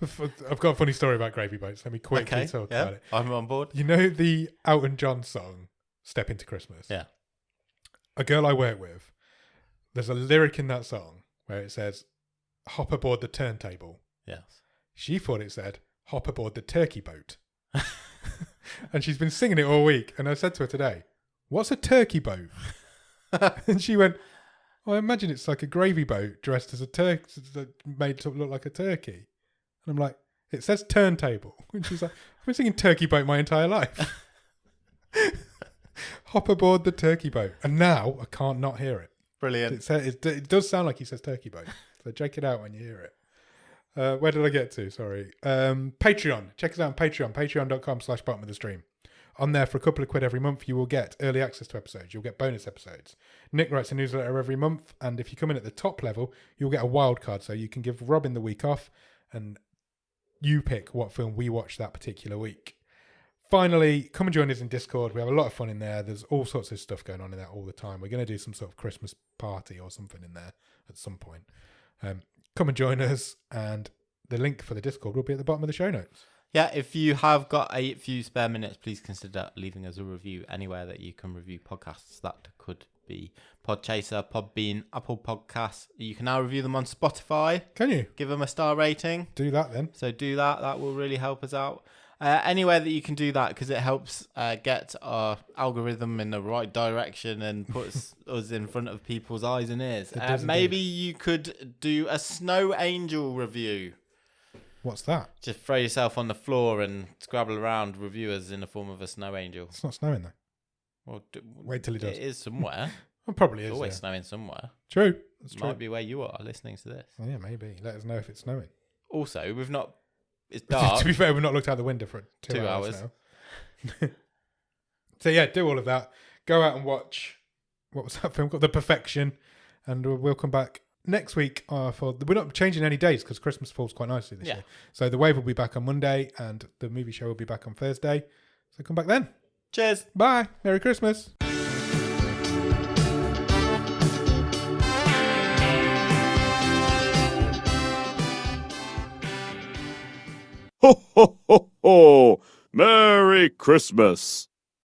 I've got a funny story about gravy boats. Let me quickly talk about it. I'm on board. You know the Elton John song, Step Into Christmas? Yeah. A girl I work with, there's a lyric in that song where it says, hop aboard the turntable. Yes. She thought it said, hop aboard the turkey boat. And she's been singing it all week. And I said to her today, what's a turkey boat? And she went, I imagine it's like a gravy boat dressed as a turkey, made to look like a turkey. And I'm like, it says turntable. And she's like, I've been singing turkey boat my entire life. Hop aboard the turkey boat. And now I can't not hear it. Brilliant. It does sound like he says turkey boat. So check it out when you hear it. Where did I get to? Sorry. Patreon. Check us out on Patreon. Patreon.com/bottomofthestream. On there for a couple of quid every month, you will get early access to episodes. You'll get bonus episodes. Nick writes a newsletter every month. And if you come in at the top level, you'll get a wild card. So you can give Robin the week off and you pick what film we watch that particular week. Finally, come and join us in Discord. We have a lot of fun in there. There's all sorts of stuff going on in there all the time. We're going to do some sort of Christmas party or something in there at some point. Come and join us, and the link for the Discord will be at the bottom of the show notes. Yeah, if you have got a few spare minutes, please consider leaving us a review anywhere that you can review podcasts. That could be Podchaser, Podbean, Apple Podcasts. You can now review them on Spotify. Can you? Give them a star rating. Do that then. So do that. That will really help us out. Anywhere that you can do that, because it helps get our algorithm in the right direction and puts us in front of people's eyes and ears. Maybe you could do a snow angel review. What's that? Just throw yourself on the floor and scrabble around reviewers in the form of a snow angel. It's not snowing though. Well, wait till it does. It is somewhere. It probably is. It's always snowing somewhere. True. That's true. Might be where you are listening to this. Oh, yeah, maybe. Let us know if it's snowing. Also, we've not... It's dark. To be fair, we've not looked out the window for 2 hours now. So yeah, do all of that. Go out and watch... What was that film called? The Perfection. And we'll come back next week for... We're not changing any days because Christmas falls quite nicely this year. So The Wave will be back on Monday and the movie show will be back on Thursday. So come back then. Cheers. Bye. Merry Christmas. Ho, ho, ho, ho! Merry Christmas!